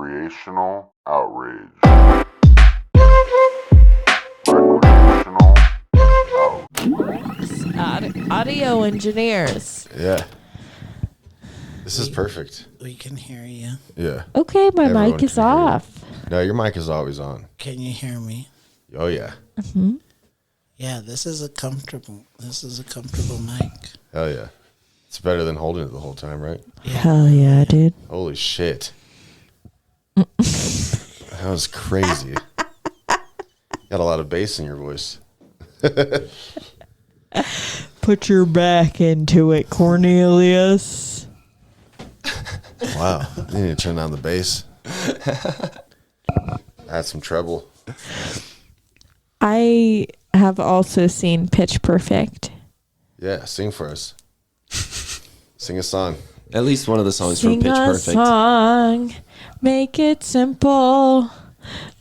Recreational outrage. Recreational outrage. Audio engineers. Yeah. This is perfect. We can hear you. Yeah. Okay, my Everyone mic is can hear you. off. No, your mic is always on. Can you hear me? Oh, yeah. Yeah, this is a comfortable mic. Hell yeah. It's better than holding it the whole time, right? Hell yeah, dude. Holy shit. That was crazy. Got a lot of bass in your voice. Put your back into it, Cornelius. Wow. You need to turn down the bass. Add some treble. I have also seen Pitch Perfect. Yeah, sing for us. Sing a song. At least one of the songs Sing from Pitch a Perfect. song. Make it simple.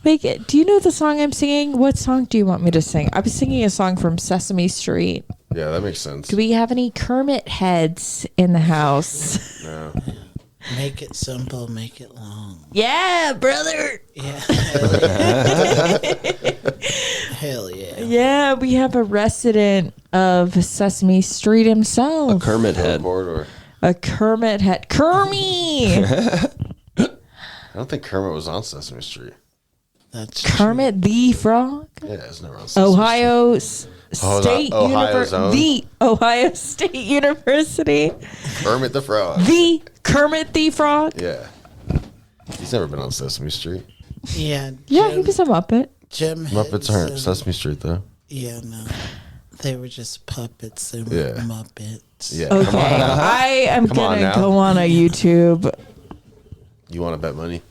Make it. Do you know the song I'm singing? What song do you want me to sing? I was singing a song from Sesame Street. Yeah, that makes sense. Do we have any Kermit heads in the house? No. Make it simple, make it long. Yeah, brother. Yeah. Hell yeah. Yeah, we have a resident of Sesame Street himself. Kermit head. Corridor. A Kermit head. Kermit! I don't think Kermit was on Sesame Street. That's Kermit the Frog? Yeah, it's never on Sesame Ohio Oh, State not Ohio's own? The Ohio State University. Street. Kermit the Frog. The Kermit the Frog. Yeah. He's never been on Sesame Street. Yeah. Yeah, he was a Muppet. Jim Muppets aren't Henson. Sesame Street, though. Yeah, no. They were just puppets. They were Yeah. Muppets. Yeah. Okay, Come on. I am Come on gonna now. go on a YouTube. You want to bet money?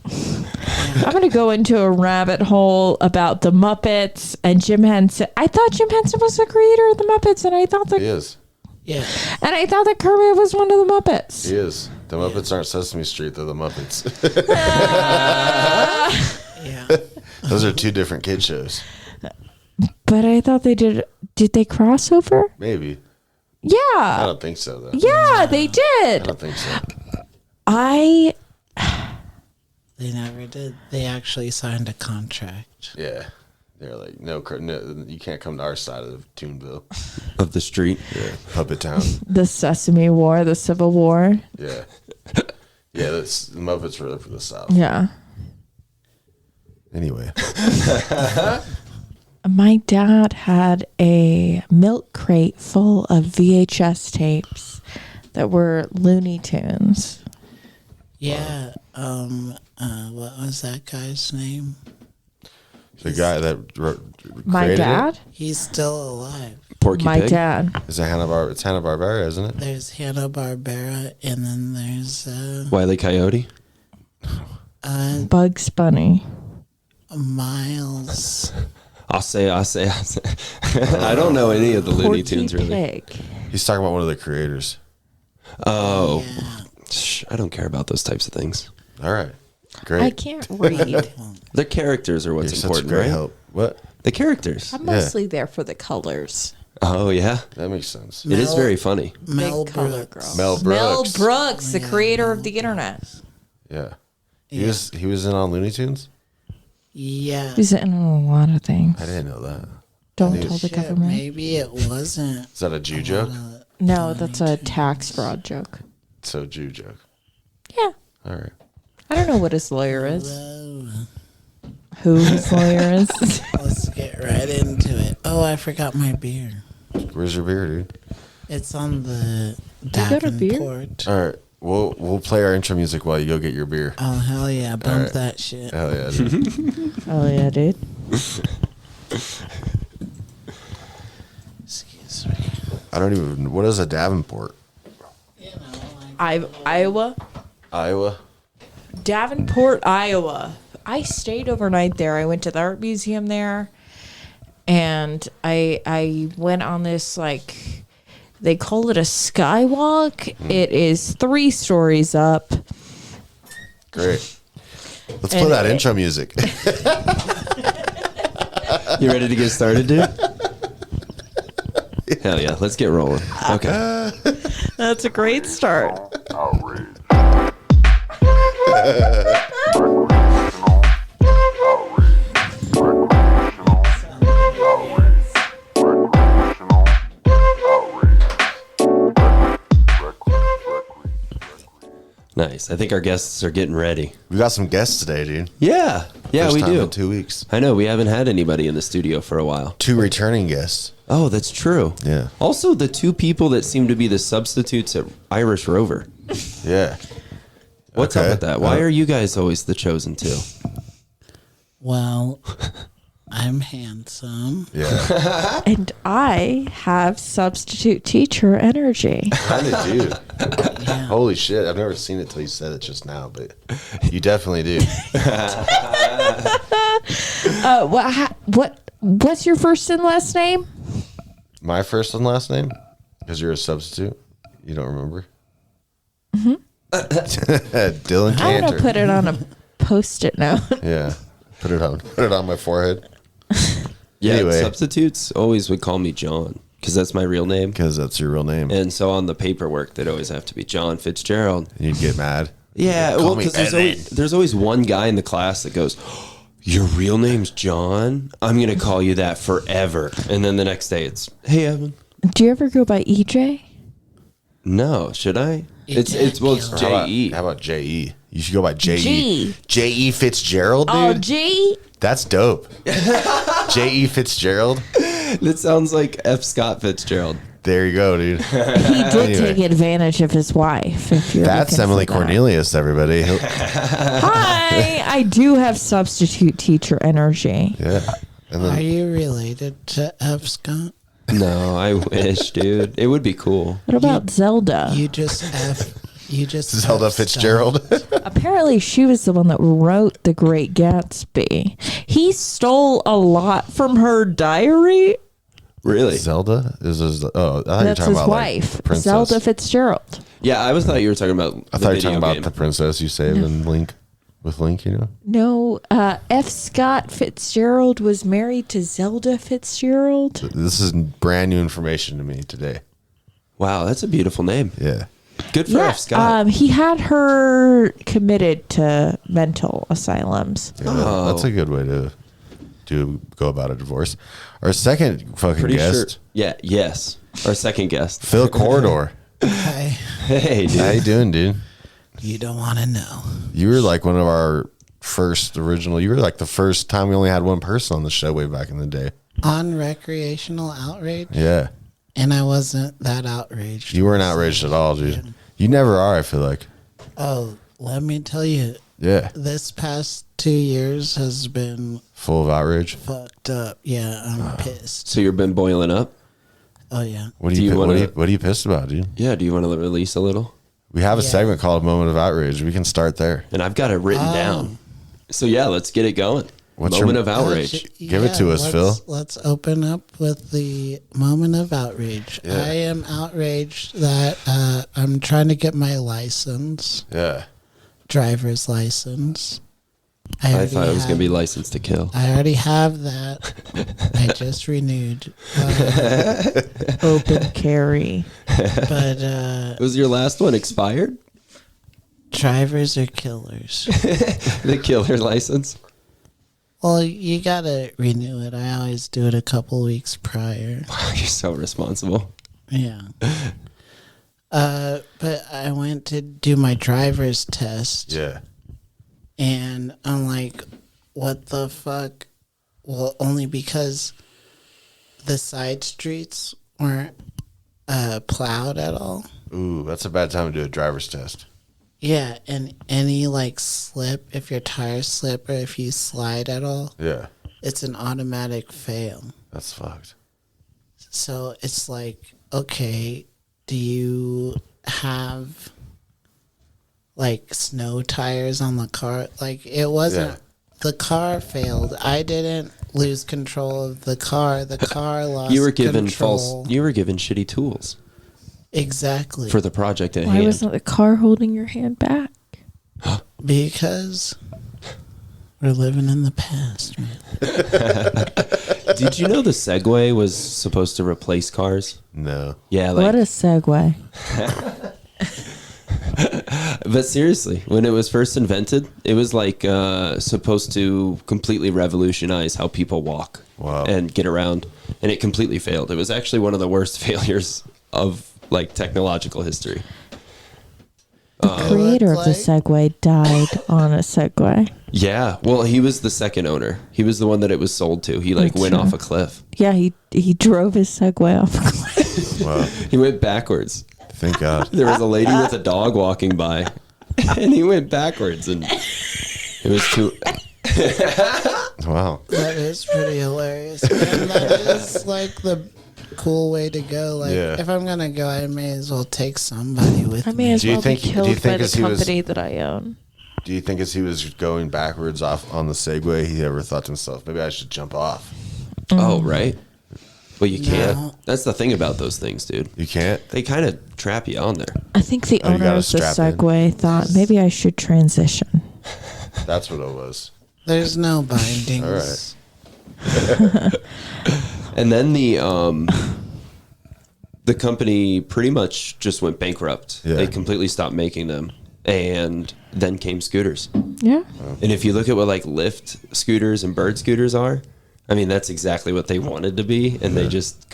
I'm gonna go into a rabbit hole about the Muppets and Jim Henson. I thought Jim Henson was the creator of the Muppets, and I thought He that, is. Yeah. and I thought that Kermit was one of the Muppets. He is. The Muppets aren't Sesame Street. They're the Muppets. Yeah. Those are two different kid shows. But I thought they did. Did they cross over? Maybe. I Yeah, don't think so, though. yeah, they I did. don't think so. I They never did. They actually signed a contract. Yeah. They're like, no, you can't come to our side of Toonville. Of the street. Yeah. Puppet Town. the Sesame War, the Civil War. Yeah. Yeah, the Muppets were for the South. Yeah. Anyway. My dad had a milk crate full of VHS tapes that were Looney Tunes. Yeah. What was that guy's name? The guy that My created dad? He's still alive. Porky My Pig. dad. It's Hanna-Barbera, isn't it? There's Hanna-Barbera, and then there's Wile E. Coyote. Bugs Bunny. Miles. I'll say. I don't know any of the Looney Porky Tunes really. Pig. He's talking about one of the creators. Oh, Yeah. I don't care about those types of things. All right. Great. I can't read. The characters are what's You're such a important, great right? help. What? The characters. I'm mostly there for the colors. Oh yeah, That makes sense. it is very funny. Mel Big color Brooks. girl. Mel Brooks. Mel Brooks, the creator of the internet. Yeah. He was in on Looney Tunes? Yeah. He's in a lot of things. I didn't know that. Don't Maybe- tell the Shit, government. maybe it wasn't. Is that a Jew joke? No, that's a tax fraud joke. So Jew joke. Yeah. All right. I don't know what his lawyer is. Whoa. Who his lawyer is. Let's get right into it. Oh, I forgot my beer. Where's your beer, dude? It's on the you got a beer? Davenport. All right. We'll play our intro music while you go get your beer. Oh, hell yeah. Bump Alright. that shit. Hell yeah, dude. Oh yeah, dude. Excuse me. I don't even. What is a Davenport? You know, like, Iowa. Iowa. Davenport, Iowa. I stayed overnight there. I went to the art museum there, and I went on this, like, they call it a skywalk. It is 3 stories up. Great. Let's play that intro music. You ready to get started, dude? Hell yeah, let's get rolling. Okay. That's a great start. Outrage. Nice. I think our guests are getting ready. We got some guests today, dude. Yeah. Yeah, First we time do. in 2 weeks. I know. We haven't had anybody in the studio for a while. 2 returning guests. Oh, that's true. Yeah. Also, the 2 people that seem to be the substitutes at Irish Rover. Yeah. What's up with that? Why are you guys always the chosen 2? Well, I'm handsome. Yeah. And I have substitute teacher energy. Kind of do. Holy shit. I've never seen it till you said it just now, but you definitely do. What's your first and last name? My first and last name? Because you're a substitute. You don't remember? Dylan I'm Kantor. gonna put it on a post-it note. Yeah. Put it on my forehead. Yeah, Anyway. substitutes always would call me John because that's my real name. Because that's your real name. And so on the paperwork, they'd always have to be John Fitzgerald. And you'd get mad. Yeah, Call well, me because Evan. there's always one guy in the class that goes, "Your real name's John? I'm going to call you that forever." And then the next day it's, "Hey, Evan." Do you ever go by EJ? No, should I? It's J.E. How about J.E.? You should go by J.E. G. J.E. Fitzgerald, dude? Oh, G. That's dope. J.E. Fitzgerald? That sounds like F. Scott Fitzgerald. There you go, dude. He did Anyway. take advantage of his wife. If you're That's looking Emily for that. Cornelius, everybody. Hi, I do have substitute teacher energy. Yeah. And Are then you related to F. Scott? No, I wish, dude. It would be cool. What about Zelda? You just Zelda F. Fitzgerald. Apparently, she was the one that wrote The Great Gatsby. He stole a lot from her diary. Really? Zelda? I thought you were That's talking his about wife, like, Princess. Zelda Fitzgerald. Yeah, I thought you were talking about I thought you were talking about the princess you saved in Link. With Link, you know? No, F. Scott Fitzgerald was married to Zelda Fitzgerald. This is brand new information to me today. Wow, that's a beautiful name. Yeah. Good for F. Scott. He had her committed to mental asylums. Yeah, that's a good way to go about a divorce. Our second fucking Pretty sure. guest, Yeah, yes. Our second guest. Phil Corridor. Hi. Hey, dude. How you doing, dude? You don't want to know. You were like one of our first original. You were like the first time we only had one person on the show way back in the day. On Recreational Outrage, Yeah. and I wasn't that outraged. You weren't outraged at all, dude. You never are, I feel like. Oh, let me tell you, Yeah. this past 2 years has been Full of outrage. fucked up. Yeah, I'm pissed. So you've been boiling up? Oh, yeah. What Do you wanna- what are you pissed about, dude? Yeah, do you want to release a little? We have a Yeah. segment called Moment of Outrage. We can start there. And I've got it written down. So yeah, let's get it going. What's Moment your- of outrage. Give it to us, Phil. Let's open up with the moment of outrage. Yeah. I am outraged that I'm trying to get my license, Yeah. driver's license. I already thought it was going to be have- License to Kill. I already have that. I just renewed. Open carry. But Was your last one expired? drivers are killers. The killer license? Well, you gotta renew it. I always do it a couple weeks prior. You're so responsible. Yeah. But I went to do my driver's test. Yeah. And I'm like, what the fuck? Well, only because the side streets weren't plowed at all. Ooh, that's a bad time to do a driver's test. Yeah, and any like slip, if your tires slip or if you slide at all, Yeah. it's an automatic fail. That's fucked. So it's like, okay, do you have like snow tires on the car? Like it wasn't, Yeah. the car failed. I didn't lose control of the car. The car lost You were given control. you were given shitty tools Exactly. for the project at Why hand. wasn't the car holding your hand back? Because we're living in the past, man. Did you know the Segway was supposed to replace cars? No. Yeah, What like, a segue. but seriously, when it was first invented, it was like supposed to completely revolutionize how people walk Wow. and get around, and it completely failed. It was actually one of the worst failures of like technological history. The creator of the It's Segway died on a Segway. Yeah. Well, he was the second owner. He was the one that it was sold to. He like That's went true. off a cliff. Yeah, he drove his Segway off a cliff. Wow. He went backwards. Thank God. There was a lady with a dog walking by, and he went backwards, and it was too. Wow. That is pretty hilarious. And that is like the cool way to go. Like, Yeah. if I'm gonna go, I may as well take somebody with I me. may as Do you well think- be do you killed by think the as he was- company that I own. Do you think as he was going backwards off on the Segway, he ever thought to himself, maybe I should jump off? Oh right. Well, you can't. No. That's the thing about those things, dude. You can't? They kind of trap you on there. I think the Oh, you owner gotta of the strap in. Segway thought maybe I should transition. That's what it was. There's no bindings. All right. And then the company pretty much just went bankrupt. Yeah. They completely stopped making them, and then came scooters. Yeah. And if you look at what like Lyft scooters and Bird scooters are, I mean, that's exactly what they wanted to be. And they just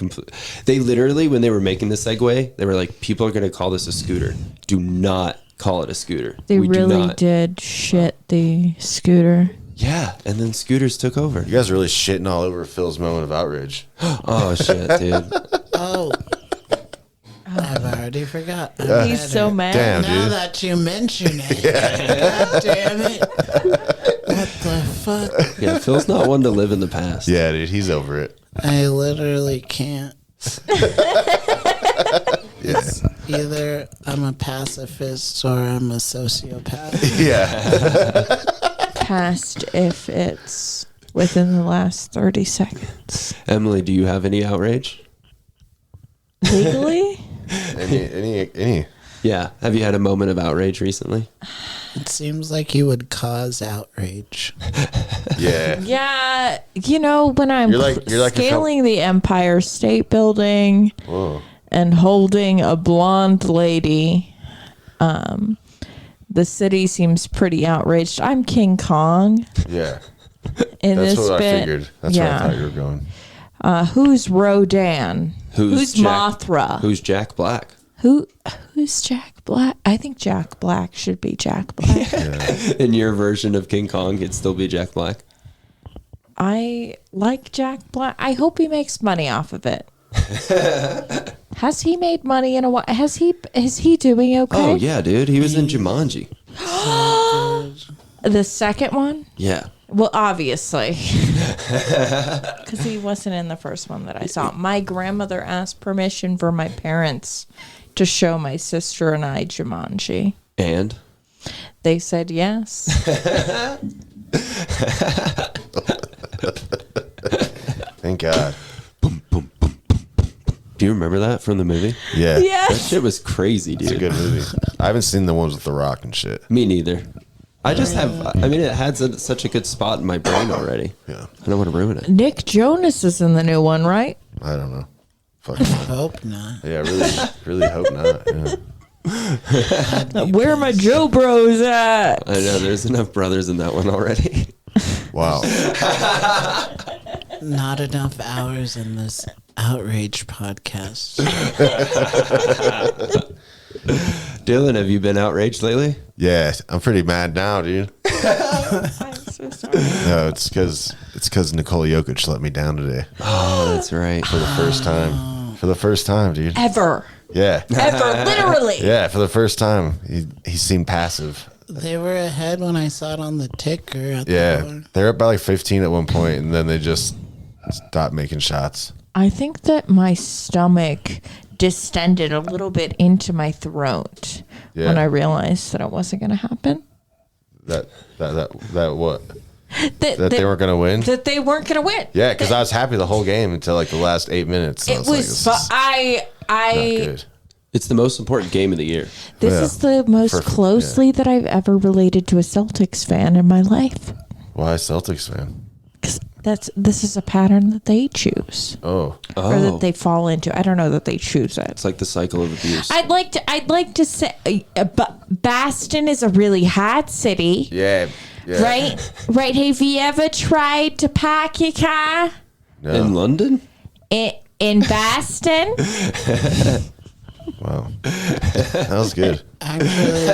they literally, when they were making the Segway, they were like, people are going to call this a scooter. Do not call it a scooter. They We do really not. did shit the scooter. Yeah. And then scooters took over. You guys are really shitting all over Phil's moment of outrage. Oh, shit, dude. Oh. I've already forgot. He's so mad. Damn, Now dude. that you mention it. God damn it. What the fuck? Yeah, Phil's not one to live in the past. Yeah, dude, he's over it. I literally can't. Yeah. Either I'm a pacifist or I'm a sociopath. Yeah. Past if it's within the last 30 seconds. Emily, do you have any outrage? Legally? Any. Yeah. Have you had a moment of outrage recently? It seems like you would cause outrage. Yeah. Yeah, you know, when I'm You're like a scaling the Empire State Building Whoa. and holding a blonde lady, the city seems pretty outraged. I'm King Kong Yeah. in That's this what bit. I figured. That's where I thought you were going. Who's Rodan? Who's Jack- Mothra? Who's Jack Black? Who's Jack Black? I think Jack Black should be Jack Black. In your version of King Kong, it'd still be Jack Black. I like Jack Black. I hope he makes money off of it. Has he made money in a while? Is he doing okay? Oh, yeah, dude. He was in Jumanji. The second one? Yeah. Well, obviously. Because he wasn't in the first one that I saw. My grandmother asked permission for my parents to show my sister and I Jumanji. And? They said yes. Thank God. Do you remember that from the movie? Yeah. That Yes. shit was crazy, It's a dude. good movie. I haven't seen the ones with The Rock and shit. Me neither. I just have, I mean, it had such a good spot in my brain already. Yeah. I don't want to ruin it. Nick Jonas is in the new one, right? I don't know. Fuck. Hope not. Yeah, really hope not. Yeah. Where are my Joe Bros at? I know, there's enough brothers in that one already. Wow. Not enough hours in this outrage podcast. Dylan, have you been outraged lately? Yeah, I'm pretty mad now, dude. I'm so sorry. No, it's because Nicole Jokic let me down today Oh, that's right. for the first time. For the first time, dude. Ever. Yeah. Ever. Literally. Yeah, for the first time. He seemed passive. They were ahead when I saw it on the ticker at the Yeah. bar. They're up by like 15 at one point, and then they just stopped making shots. I think that my stomach distended a little bit into my throat Yeah. when I realized that it wasn't going to happen. That what? That That they weren't going to win? That they weren't going to win. Yeah, because I was happy the whole game until like the last 8 minutes. It was. But not I. good. It's the most important game of the year. This Yeah. is the most For- closely that I've ever related to a Celtics fan in my life. Why Celtics fan? 'Cause this is a pattern that they choose Oh, or that they fall into. I don't know that they choose it. It's like the cycle of abuse. I'd like to say, Boston is a really hot city. yeah. Right? Have you ever tried to park your car No. In London? in Boston? Wow. That was good. Actually,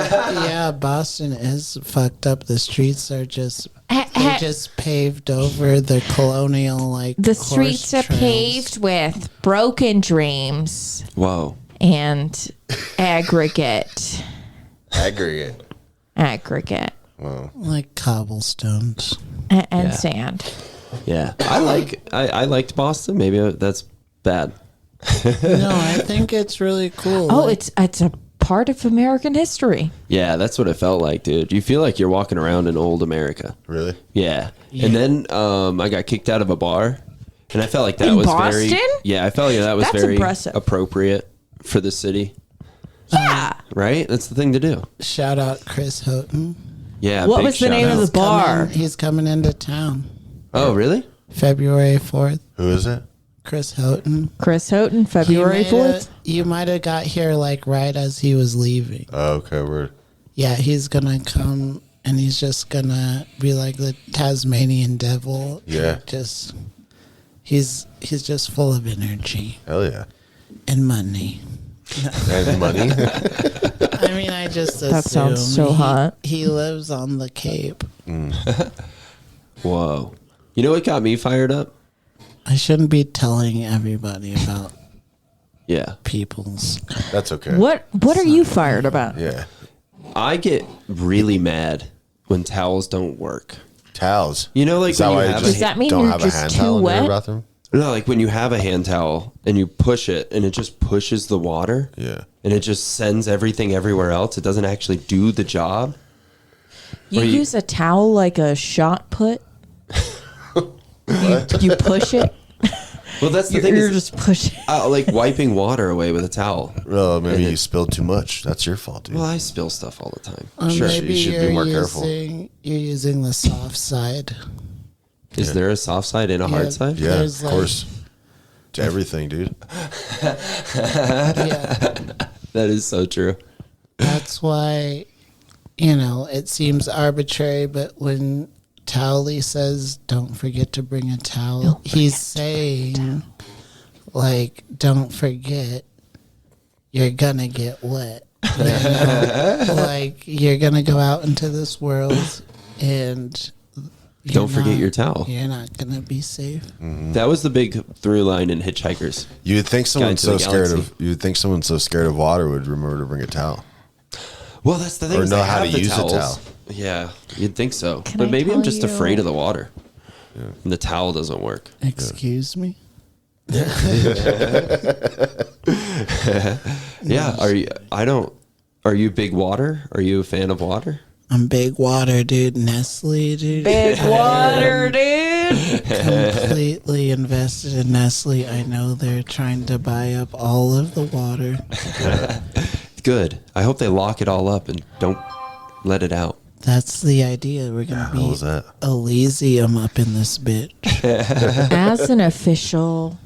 yeah, Boston is fucked up. The streets are just they just paved over the colonial like The horse streets are trails. paved with broken dreams Whoa. and aggregate. Aggregate. Aggregate. Wow. like cobblestones. And Yeah. sand. Yeah. I liked Boston. Maybe that's bad. No, I think it's really cool. Oh, Like, it's a part of American history. Yeah, that's what it felt like, dude. You feel like you're walking around in old America. Really? Yeah. And then I got kicked out of a bar, and I felt like that In was Boston? very. Yeah, I felt like that was That's very impressive. appropriate for the city. Yeah. Right? That's the thing to do. shout out Chris Houghton. Yeah. What big was the shout name of out. the bar? He's coming into town Oh, really? February 4th. Who is it? Chris Houghton. Chris Houghton, February 4th. You might have got here like right as he was leaving. Oh, okay. We're Yeah, he's gonna come and he's just gonna be like the Tasmanian devil. Yeah. Just he's just full of energy hell yeah. and money. And money. I mean, I just assume That sounds so he, hot. He lives on the Cape. Whoa. You know what got me fired up? I shouldn't be telling everybody about Yeah. people's. That's okay. What are you fired about? Yeah. I get really mad when towels don't work. Towels. You know, like Is that when you why you have just Does that mean don't you're have just a hand too towel in wet? your bathroom? No, like when you have a hand towel and you push it and it just pushes the water. Yeah. And it just sends everything everywhere else. It doesn't actually do the job. You Or you- use a towel like a shot put? You push it? Well, that's the thing. You're Is, just pushing. like wiping water away with a towel. Well, maybe And you it- spilled too much. That's your fault, dude. Well, I spill stuff all the time. Sure, Maybe you should be you're more careful. You're using the soft side. Is there a soft side and a hard side? Yeah, There's of course. To everything, dude. Yeah, That is so true. that's why, it seems arbitrary, but when Towley says, don't forget to bring a towel, he's saying, like, don't forget, you're gonna get wet. Like, you're gonna go out into this world and Don't forget your towel. You're not gonna be safe. That was the big through line in Hitchhikers. You would think someone's to the so scared galaxy. of. You would think someone so scared of water would remember to bring a towel. Well, that's the thing. Or is know they how have to the use a towels. towel. Yeah, you'd think so. Can But I maybe I'm tell just you- afraid of the water. And the towel doesn't work. Excuse me? Yeah. Are you big water? Are you a fan of water? I'm big water, dude. Nestle, dude. Big water, dude. Completely invested in Nestle. I know they're trying to buy up all of the water. Good. I hope they lock it all up and don't let it out. That's the idea. We're gonna How be was that? Elysium up in this bitch. As an official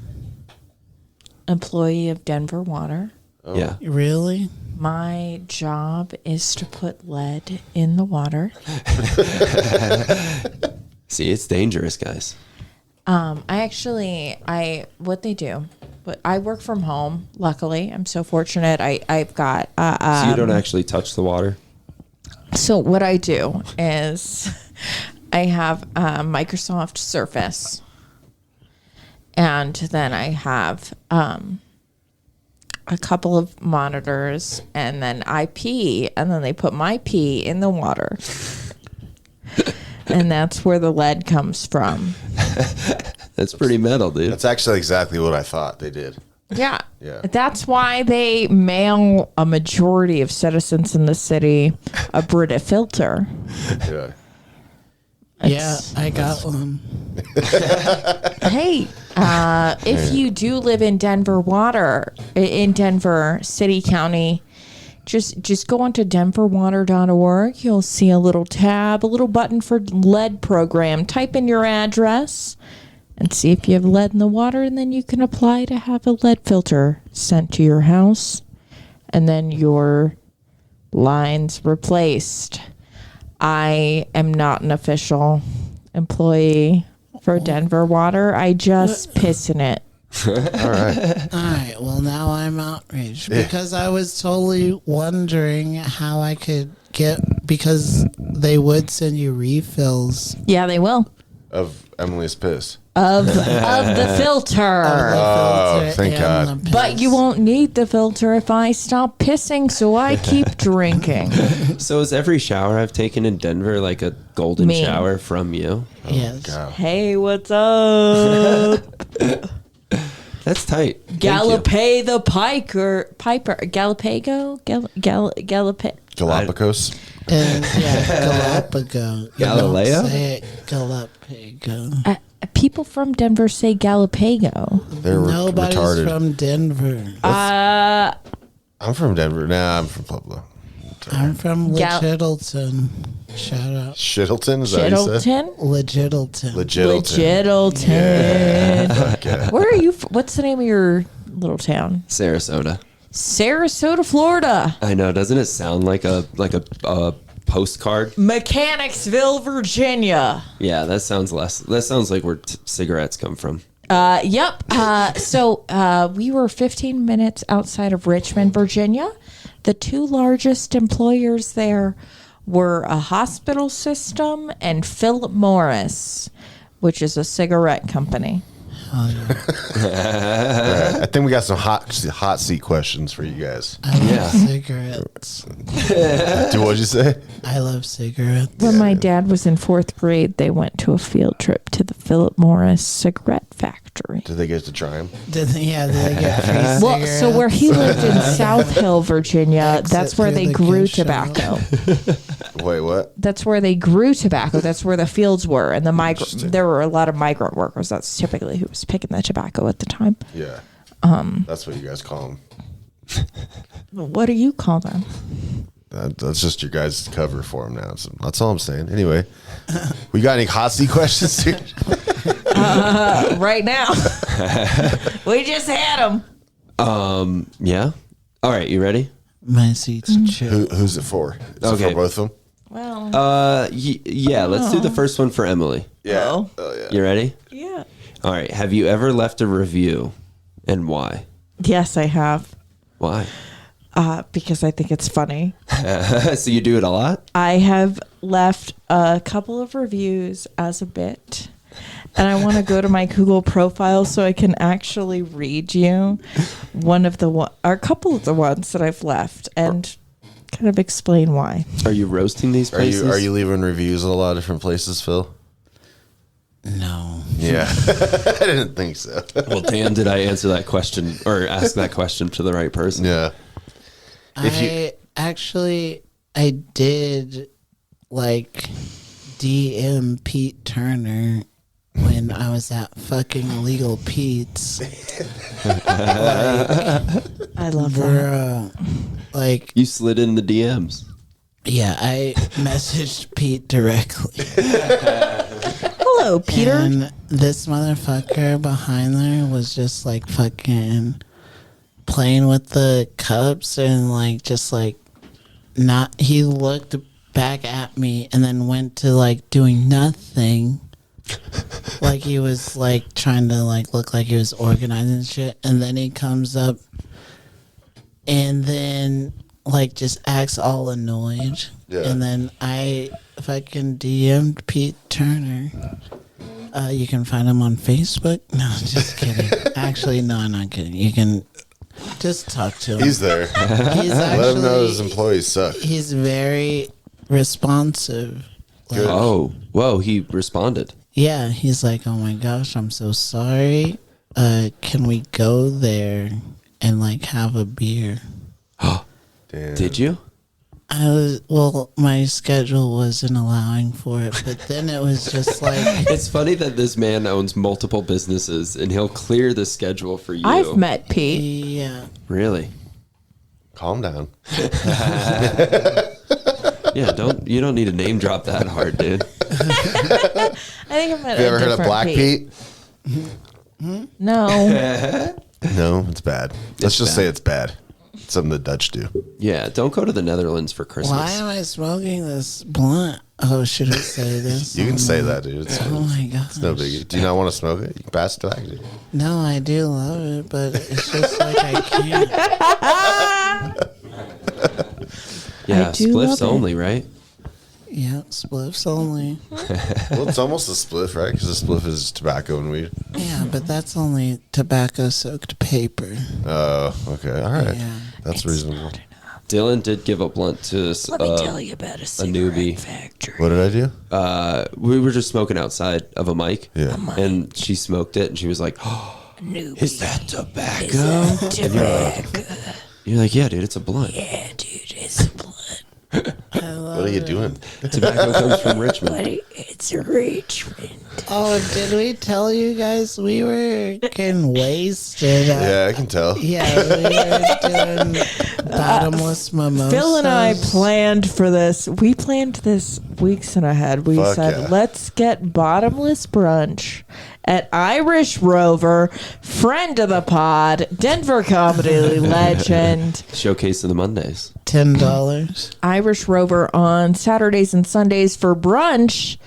employee of Denver Water, Yeah. Really? my job is to put lead in the water. See, it's dangerous, guys. What they do, but I work from home. Luckily, I'm so fortunate. I've got, So you don't actually touch the water? so what I do is I have Microsoft Surface, and then I have a couple of monitors, and then I pee, and then they put my pee in the water. And that's where the lead comes from. That's pretty metal, dude. That's actually exactly what I thought they did. Yeah. Yeah. That's why they mail a majority of citizens in the city a Brita filter. Yeah. Yeah, I got one. Hey, if you do live in Denver in Denver City County, just go onto denverwater.org. You'll see a little tab, a little button for lead program. Type in your address and see if you have lead in the water, and then you can apply to have a lead filter sent to your house, and then your lines replaced. I am not an official employee for Denver Water. I just piss in it All right. All right. Well, now I'm outraged because I was totally wondering how I could get, because they would send you refills. Yeah, they will. Of Emily's piss. Of the filter. Oh, thank God. But you won't need the filter if I stop pissing, so I keep drinking. So is every shower I've taken in Denver like a golden Me. shower from you? Yes. God. Hey, what's up? That's tight. Thank you. Galapay the Piper. Galapago? Galapagos. And Galapagos. You don't Galileo? say it Galapagos. People from Denver say Galapago. They're Nobody's retarded. from Denver. I'm from Denver. Nah, I'm from Pueblo. I'm from Gal- Legittleton. Shout out. Shittleton, is that what you said? Shittleton? Legittleton. Legittleton. Okay. Where are you? What's the name of your little town? Sarasota. Sarasota, Florida. I know. Doesn't it sound like a postcard? Mechanicsville, Virginia. Yeah, that sounds less. That sounds like where cigarettes come from. Yep. So we were 15 minutes outside of Richmond, Virginia. The two largest employers there were a hospital system and Philip Morris, which is a cigarette company. All right. I think we got some hot seat questions for you guys. I love cigarettes. What'd you say? I love cigarettes. When my dad was in 4th grade, they went to a field trip to the Philip Morris cigarette factory. Did they get to try them? Did they get free Well, cigarettes? so where he lived in South Hill, Virginia, Exit that's where through they the grew gift shop. tobacco. Wait, what? That's where they grew tobacco. That's where the fields were, and Interesting. there were a lot of migrant workers. That's typically who was picking the tobacco at the time. Yeah. That's what you guys call them. What do you call them? That's just your guys' cover for them now. So that's all I'm saying. Anyway, we got any hot seat questions here? Right now, we just had them. Yeah. All right. You ready? My seat's chill. Who's it for? Is it Okay. for both of them? Well, Yeah. Let's do the first one for Emily. Yeah. Oh. You ready? yeah. All right. Have you ever left a review, and why? Yes, I have. Why? Because I think it's funny. So you do it a lot? I have left a couple of reviews as a bit, and I want to go to my Google profile so I can actually read you or a couple of the ones that I've left and kind of explain why. Are you roasting these Are places? you leaving reviews at a lot of different places, Phil? No. Yeah. I didn't think so. Well, damn, did I answer that question or ask that question to the right person? Yeah. I did like DM Pete Turner when I was at fucking Legal Pete's. I love that. Like, You slid in the DMs. yeah, I messaged Pete directly. Hello, Peter. And this motherfucker behind there was just like fucking playing with the cups and like just like not. He looked back at me and then went to like doing nothing. Like he was like trying to like look like he was organizing shit, and then he comes up and then like just acts all annoyed. Yeah. And then I fucking DM'd Pete Turner. You can find him on Facebook. No, just kidding. Actually, no, I'm not kidding. You can just talk to him. He's there. He's Let him know his actually, employees suck. he's very responsive. Like, Oh, whoa, he responded. yeah, he's like, oh my gosh, I'm so sorry. Can we go there and like have a beer? Damn. Did you? My schedule wasn't allowing for it, but then it was just like, It's funny that this man owns multiple businesses and he'll clear the schedule for you. I've met Pete. yeah, Really? Calm down. Yeah, you don't need to name drop that hard, dude. I think I've met Have you ever heard of different Black Pete? No. No, it's bad. Let's just say it's bad. It's something the Dutch do. Yeah, don't go to the Netherlands for Christmas. why am I smoking this blunt? Oh, should I say this? You can say that, dude. Oh my god. It's no biggie. Do you not want to smoke it? You can pass it back, dude. No, I do love it, but it's just like I can't. Yeah, I do love spliffs it. only, right? Yeah, spliffs only. Well, it's almost a spliff, right? Because a spliff is tobacco and weed. Yeah, but that's only tobacco-soaked paper. Oh, okay. All right. Yeah. That's reasonable. Dylan did give a blunt to Let me tell you about a newbie. factory. What did I do? We were just smoking outside of a mic. Yeah. And she smoked it and she was like, oh, Newbie. is that tobacco? You're like, yeah, dude, it's a blunt. Yeah, dude, it's a blunt. What are you doing? Tobacco comes from Richmond. It's a Richmond. Oh, did we tell you guys we were getting wasted? Yeah, I can tell. Yeah, we were doing bottomless mimosas. Phil and I planned for this. We planned this weeks and ahead. We Fuck said, yeah. let's get bottomless brunch at Irish Rover, friend of the pod, Denver comedy legend. Showcase of the Mondays. $10. Irish Rover on Saturdays and Sundays for brunch.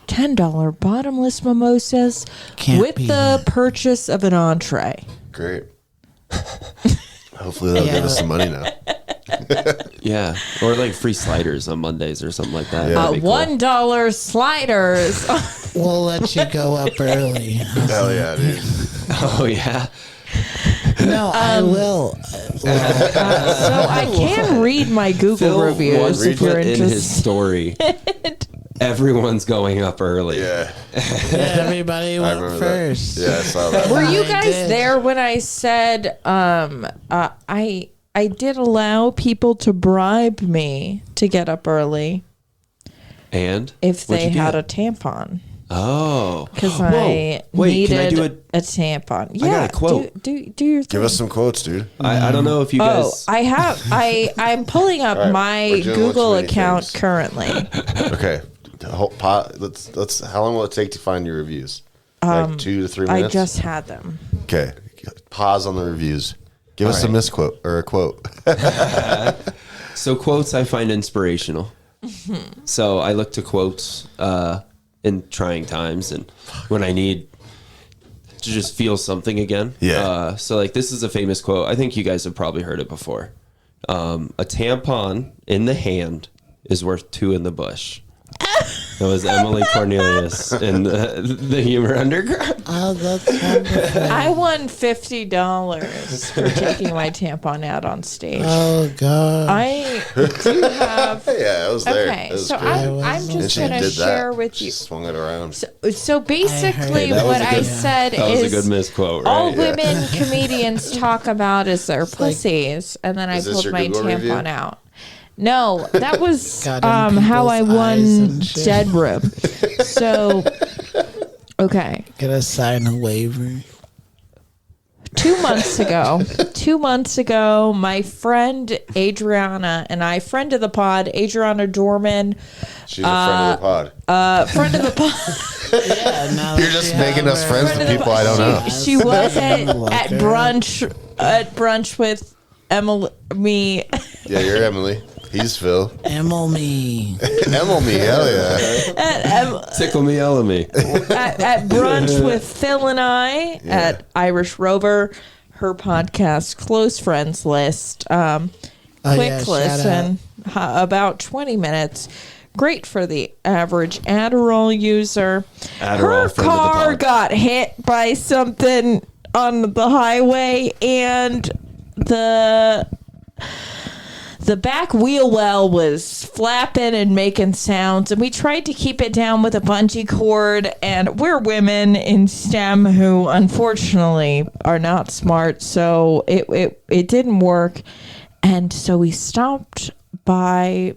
$10 bottomless mimosas Can't with beat the it. purchase of an entree. Great. Hopefully they'll give us some money now. Yeah. Or like free sliders on Mondays or something like that. Yeah. That'd be cool. $1 sliders. We'll let you go up early. Hell yeah, dude. Oh, yeah. No, I will. So I can read my Google Phil reviews once if you're put in his interested. story. Everyone's going up early. Yeah. Everybody I went remember first. that. Yeah, I saw that. Were you I guys did. there when I said I did allow people to bribe me to get up early And if What'd they you had get? a tampon Oh. because Whoa. I Wait, can I needed do a tampon. Yeah, got a quote. Do your thing. Give us some quotes, dude. I don't know if you Oh, guys. I have. I'm pulling up All right, my we're doing Google too many account things. currently. Okay. Let's. How long will it take to find your reviews? Like 2 to 3 I minutes. just had them. Okay. Pause on the reviews. Give us All a right. misquote or a quote. So quotes I find inspirational. So I look to quotes in trying times and when I need to just feel something again. Yeah. So like this is a famous quote. I think you guys have probably heard it before. A tampon in the hand is worth 2 in the bush. That was Emily Cornelius in the Humor Underground. Oh, that's wonderful. I won $50 for taking my tampon out on stage. Oh, God. I do have. Yeah, I was there. Okay, It was so great. I'm And just she gonna did share that. with She you. swung it around. So basically, Hey, that was what a I good- said That was a is good misquote, right? all Yeah. women comedians talk about is their pussies, and then I Is this pulled your my Google tampon review? out. No, that was Got in how I people's eyes won and shit. Dead Room. So, okay. Gotta sign a waiver. 2 months ago, my friend Adriana and I, friend of the pod, Adriana Dorman, She's a friend of the pod. friend of the pod. Yeah, now You're that just you making have us her- friends with people I don't know. She was Look at her brunch with Emily. Me. Yeah, you're Emily. He's Phil. Emily. Emily, hell yeah. Tickle Me Emily. at brunch with Phil and I at Irish Rover, her podcast, Close Friends List. Oh, Quick yeah, shout listen, about 20 minutes. Great for the average Adderall user. Adderall, Her friend of the car pod. got hit by something on the highway, and the back wheel well was flapping and making sounds, and we tried to keep it down with a bungee cord, and we're women in STEM who unfortunately are not smart, so it didn't work. And so we stopped by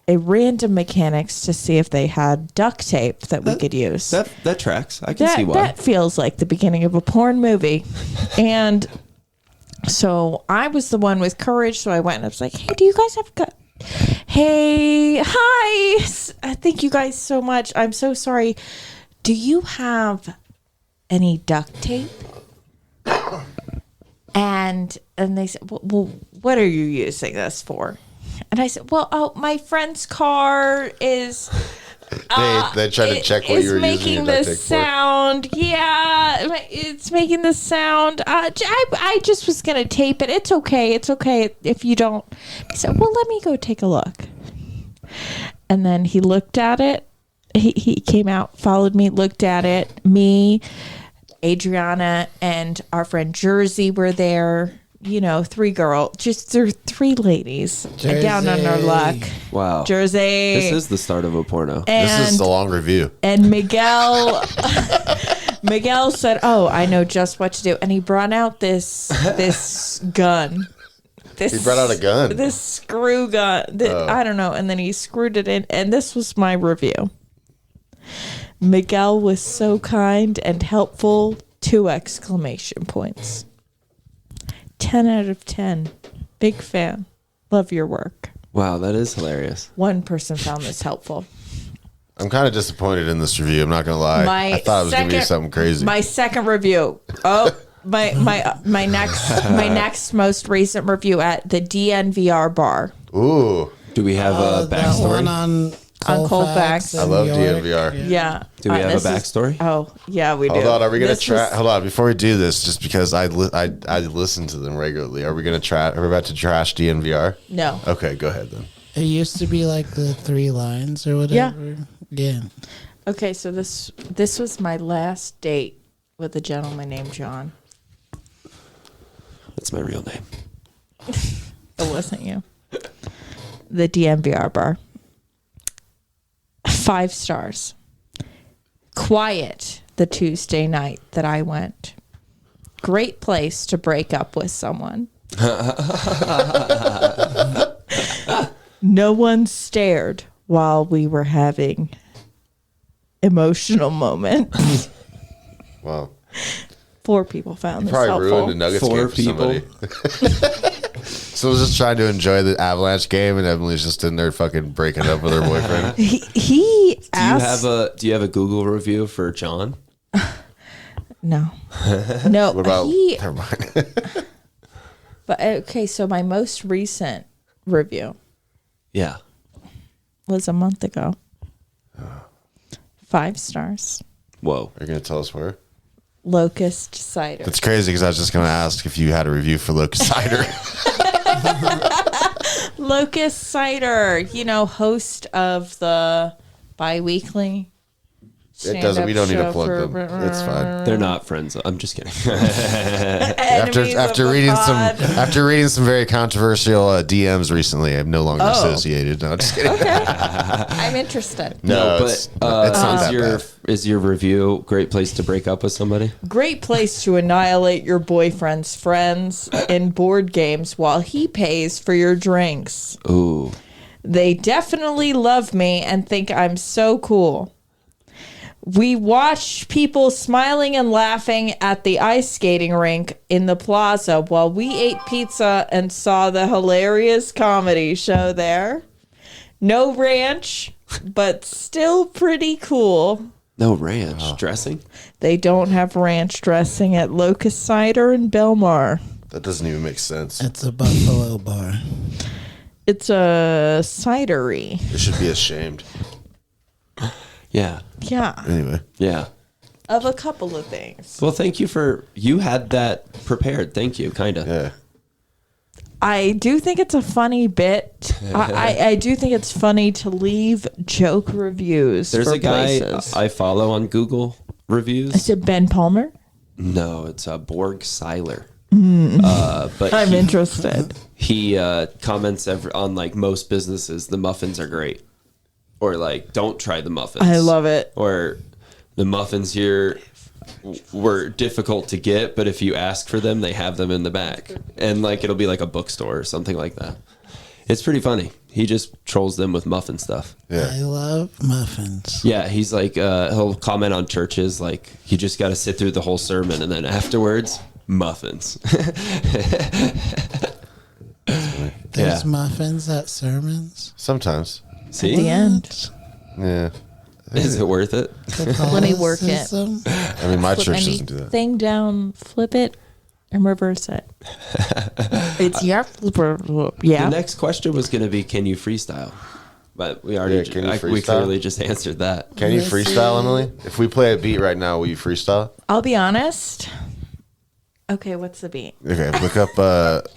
a random mechanics to see if they had duct tape that we could use. That tracks. I can see why. That feels like the beginning of a porn movie. And so I was the one with courage. So I went and I was like, hey, do you guys have Hey, hi. Thank you guys so much. I'm so sorry. Do you have any duct tape? And they said, well, what are you using this for? And I said, well, my friend's car is... They tried to check what you were using your duct tape this sound. Yeah, it's making this sound. I just was going to tape it. It's okay. It's okay if you don't. He said, well, let me go take a look. And then he looked at it. He came out, followed me, looked at it. Me, Adriana, and our friend Jersey were there. You know, three ladies down on our luck. Wow. Jersey. This is the start of a porno. This is the long review. And Miguel said, oh, I know just what to do. And he brought out this gun. He brought out a gun. This screw gun. I don't know. And then he screwed it in. And this was my review. Miguel was so kind and helpful. 2 exclamation points. 10 out of 10. Big fan. Love your work. Wow, that is hilarious. One person found this helpful. I'm kind of disappointed in this review. I'm not gonna lie. I thought it was gonna be something crazy. My second review. Oh, my next most recent review at the DNVR bar. Ooh. Do we have a That one backstory? On Colfax. I love DNVR. Yeah. Do we have a this is- backstory? Oh, yeah, we do. Hold on, are we gonna This try? was- Hold on, before we do this, just because I listen to them regularly. Are we gonna try? Are we about to trash DNVR? No. Okay, go ahead then. It used to be like the 3 lines or whatever. Yeah. Okay, so this was my last date with a gentleman named John. That's my real name. It wasn't you. The DNVR bar. 5 stars. Quiet the Tuesday night that I went. Great place to break up with someone. No one stared while we were having emotional moments. Wow. 4 people found this Probably helpful. ruined a Nuggets 4 game for somebody. So I was just trying to enjoy the Avalanche game, and Emily's just in there fucking breaking up with her boyfriend. He asked. Do you have a Google review for John? No. No. What about? He, Never mind. but okay, so my most recent review Yeah. was a month ago. 5 stars. Whoa. Are you gonna tell us where? Locust cider. It's crazy because I was just gonna ask if you had a review for Locust Cider. Locust cider, host of the bi-weekly. It doesn't. We don't need to stand-up plug show them. It's fine. They're not friends. I'm just kidding. Enemies of the pod. After reading some very controversial DMs recently, I'm no longer associated. No, just kidding. I'm interested. No, but it's not that bad. is your review a great place to break up with somebody? Great place to annihilate your boyfriend's friends in board games while he pays for your drinks. Ooh. They definitely love me and think I'm so cool. We watched people smiling and laughing at the ice skating rink in the plaza while we ate pizza and saw the hilarious comedy show there. No ranch, but still pretty cool. No ranch dressing? They don't have ranch dressing at Locust Cider in Belmar. That doesn't even make sense. It's a Buffalo bar. It's a cidery. They should be ashamed. Yeah. Yeah, Anyway, Yeah. of a couple of things. Well, thank you you had that prepared. Thank you, kind of. yeah. I do think it's a funny bit. I do think it's funny to leave joke reviews There's for a guy places. I follow on Google reviews. Is it Ben Palmer? No, it's Borg Seiler. But I'm interested. he comments on like most businesses, the muffins are great. Or like, don't try the muffins. I love it. Or the muffins here were difficult to get, but if you ask for them, they have them in the back. And like, it'll be like a bookstore or something like that. It's pretty funny. He just trolls them with muffin stuff. Yeah. I love muffins. Yeah, he's like, he'll comment on churches, like, you just got to sit through the whole sermon, and then afterwards, muffins. There's Yeah. muffins at sermons. Sometimes. See? At the end. Yeah. Is it worth it? Let me work it. Catholicism. I mean, my church doesn't do that. Thing down, flip it. and reverse it. It's yeah. The next question was going to be, can you freestyle? But we already, can you we freestyle? clearly just answered that. Can you freestyle, Emily? If we play a beat right now, will you freestyle? I'll be honest. Okay, what's the beat? Okay, look up.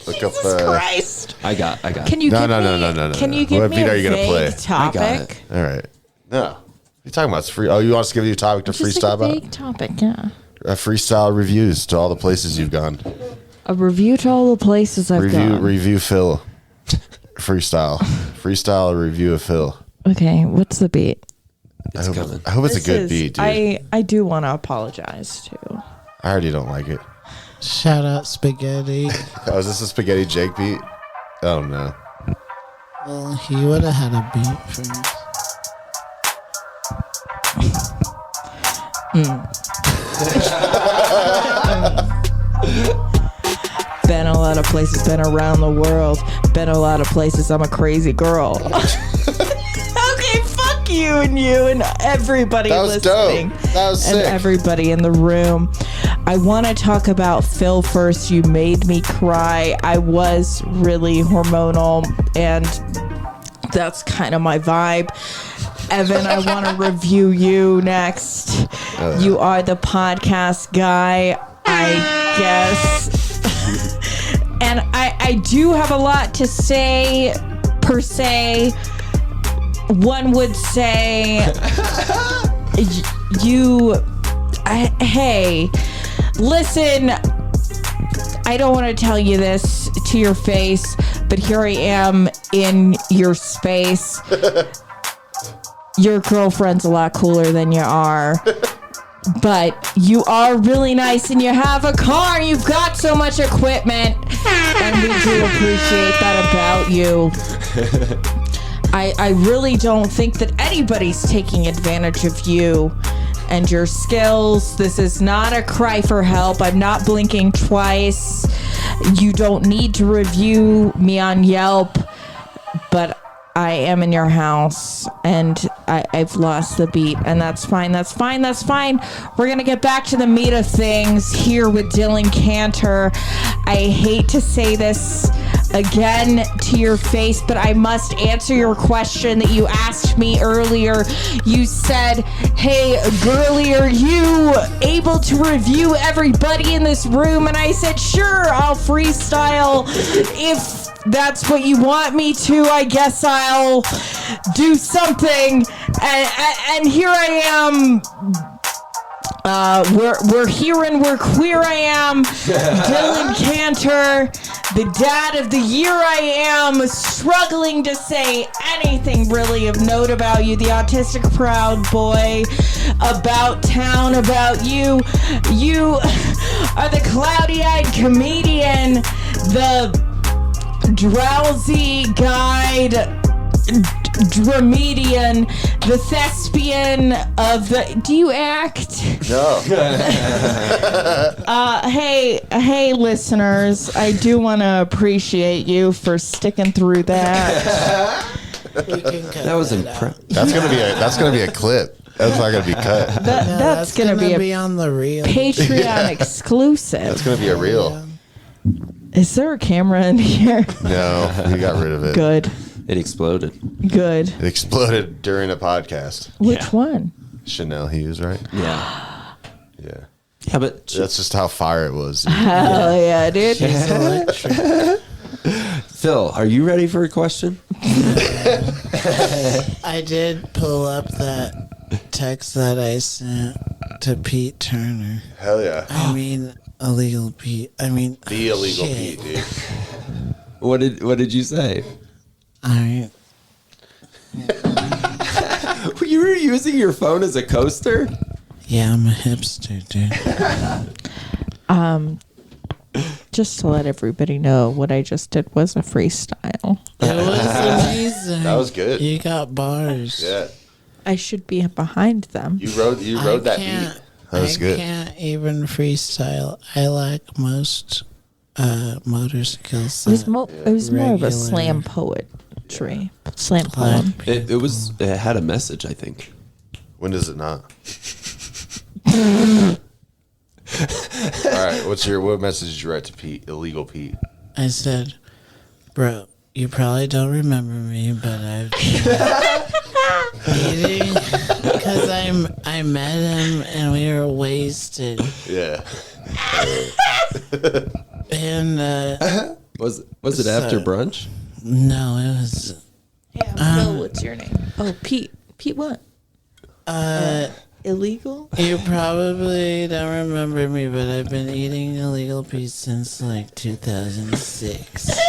Jesus Christ! I got. Can you? No. Can you give What me beat a are you gonna play? vague topic? I got it. All right. No. What are you talking about? It's free. Oh, you want us to give you a topic to Just freestyle like a about? vague topic, yeah. Freestyle reviews to all the places you've gone. A review to all the places I've gone. Review Phil. Freestyle review of Phil. Okay, what's the beat? It's coming. I hope it's a This good is- beat, dude. I do want to apologize too. I already don't like it. Shout out Spaghetti. Oh, is this a Spaghetti Jake beat? Oh no. Well, he would have had a beat first. Been a lot of places, been around the world, been a lot of places. I'm a crazy girl. Okay, fuck you and everybody That was listening. dope. That was and sick. everybody in the room. I want to talk about Phil first. You made me cry. I was really hormonal, and that's kind of my vibe. Evan, I want to review you next. You are the podcast guy, I guess. And I do have a lot to say, per se. One would say, hey, listen, I don't want to tell you this to your face, but here I am in your space. Your girlfriend's a lot cooler than you are. But you are really nice and you have a car. You've got so much equipment. And we do appreciate that about you. I really don't think that anybody's taking advantage of you and your skills. This is not a cry for help. I'm not blinking twice. You don't need to review me on Yelp. But I am in your house and I've lost the beat, and that's fine. We're going to get back to the meat of things here with Dylan Kantor. I hate to say this again to your face, but I must answer your question that you asked me earlier. You said, hey, girlie, are you able to review everybody in this room? And I said, sure, I'll freestyle. If that's what you want me to, I guess I'll do something. And here I am. We're here and we're queer. I am Dylan Kantor, the dad of the year. I am struggling to say anything really of note about you, the autistic proud boy, about town, about you. You are the cloudy-eyed comedian, the drowsy guide, dramedian, the thespian of the. Do you act? No. Hey, listeners, I do want to appreciate you for sticking through that. That was impressive. That's gonna be a clip. That's not gonna be cut. That's gonna be a on the reel. Patreon exclusive. That's gonna be a reel. Is there a camera in here? No, we got rid of it. Good. It exploded. Good. It exploded during a podcast. Which one? Chanel Hughes, right? Yeah. Yeah. Yeah, but That's just how fire it was. Hell yeah, dude. Phil, are you ready for a question? I did pull up that text that I sent to Pete Turner. Hell yeah. I mean, illegal Pete. I mean, The illegal shit. Pete, dude. What did you say? All right. You were using your phone as a coaster? Yeah, I'm a hipster, dude. Just to let everybody know, what I just did was a freestyle. It was amazing. That was good. You got bars. Yeah. I should be behind them. You rode that beat. That was good. I can't even freestyle. I lack most motor skills. It was more of a regular slam poetry. Slam poem. It had a message, I think. When does it not? All right. What message did you write to Pete? Illegal Pete. I said, bro, you probably don't remember me, but I've been eating because I met him and we were wasted. Yeah. And Was it after brunch? no, it was Yeah, Phil, what's your name? Oh, Pete. Pete what? Illegal? you probably don't remember me, but I've been eating illegal peas since like 2006.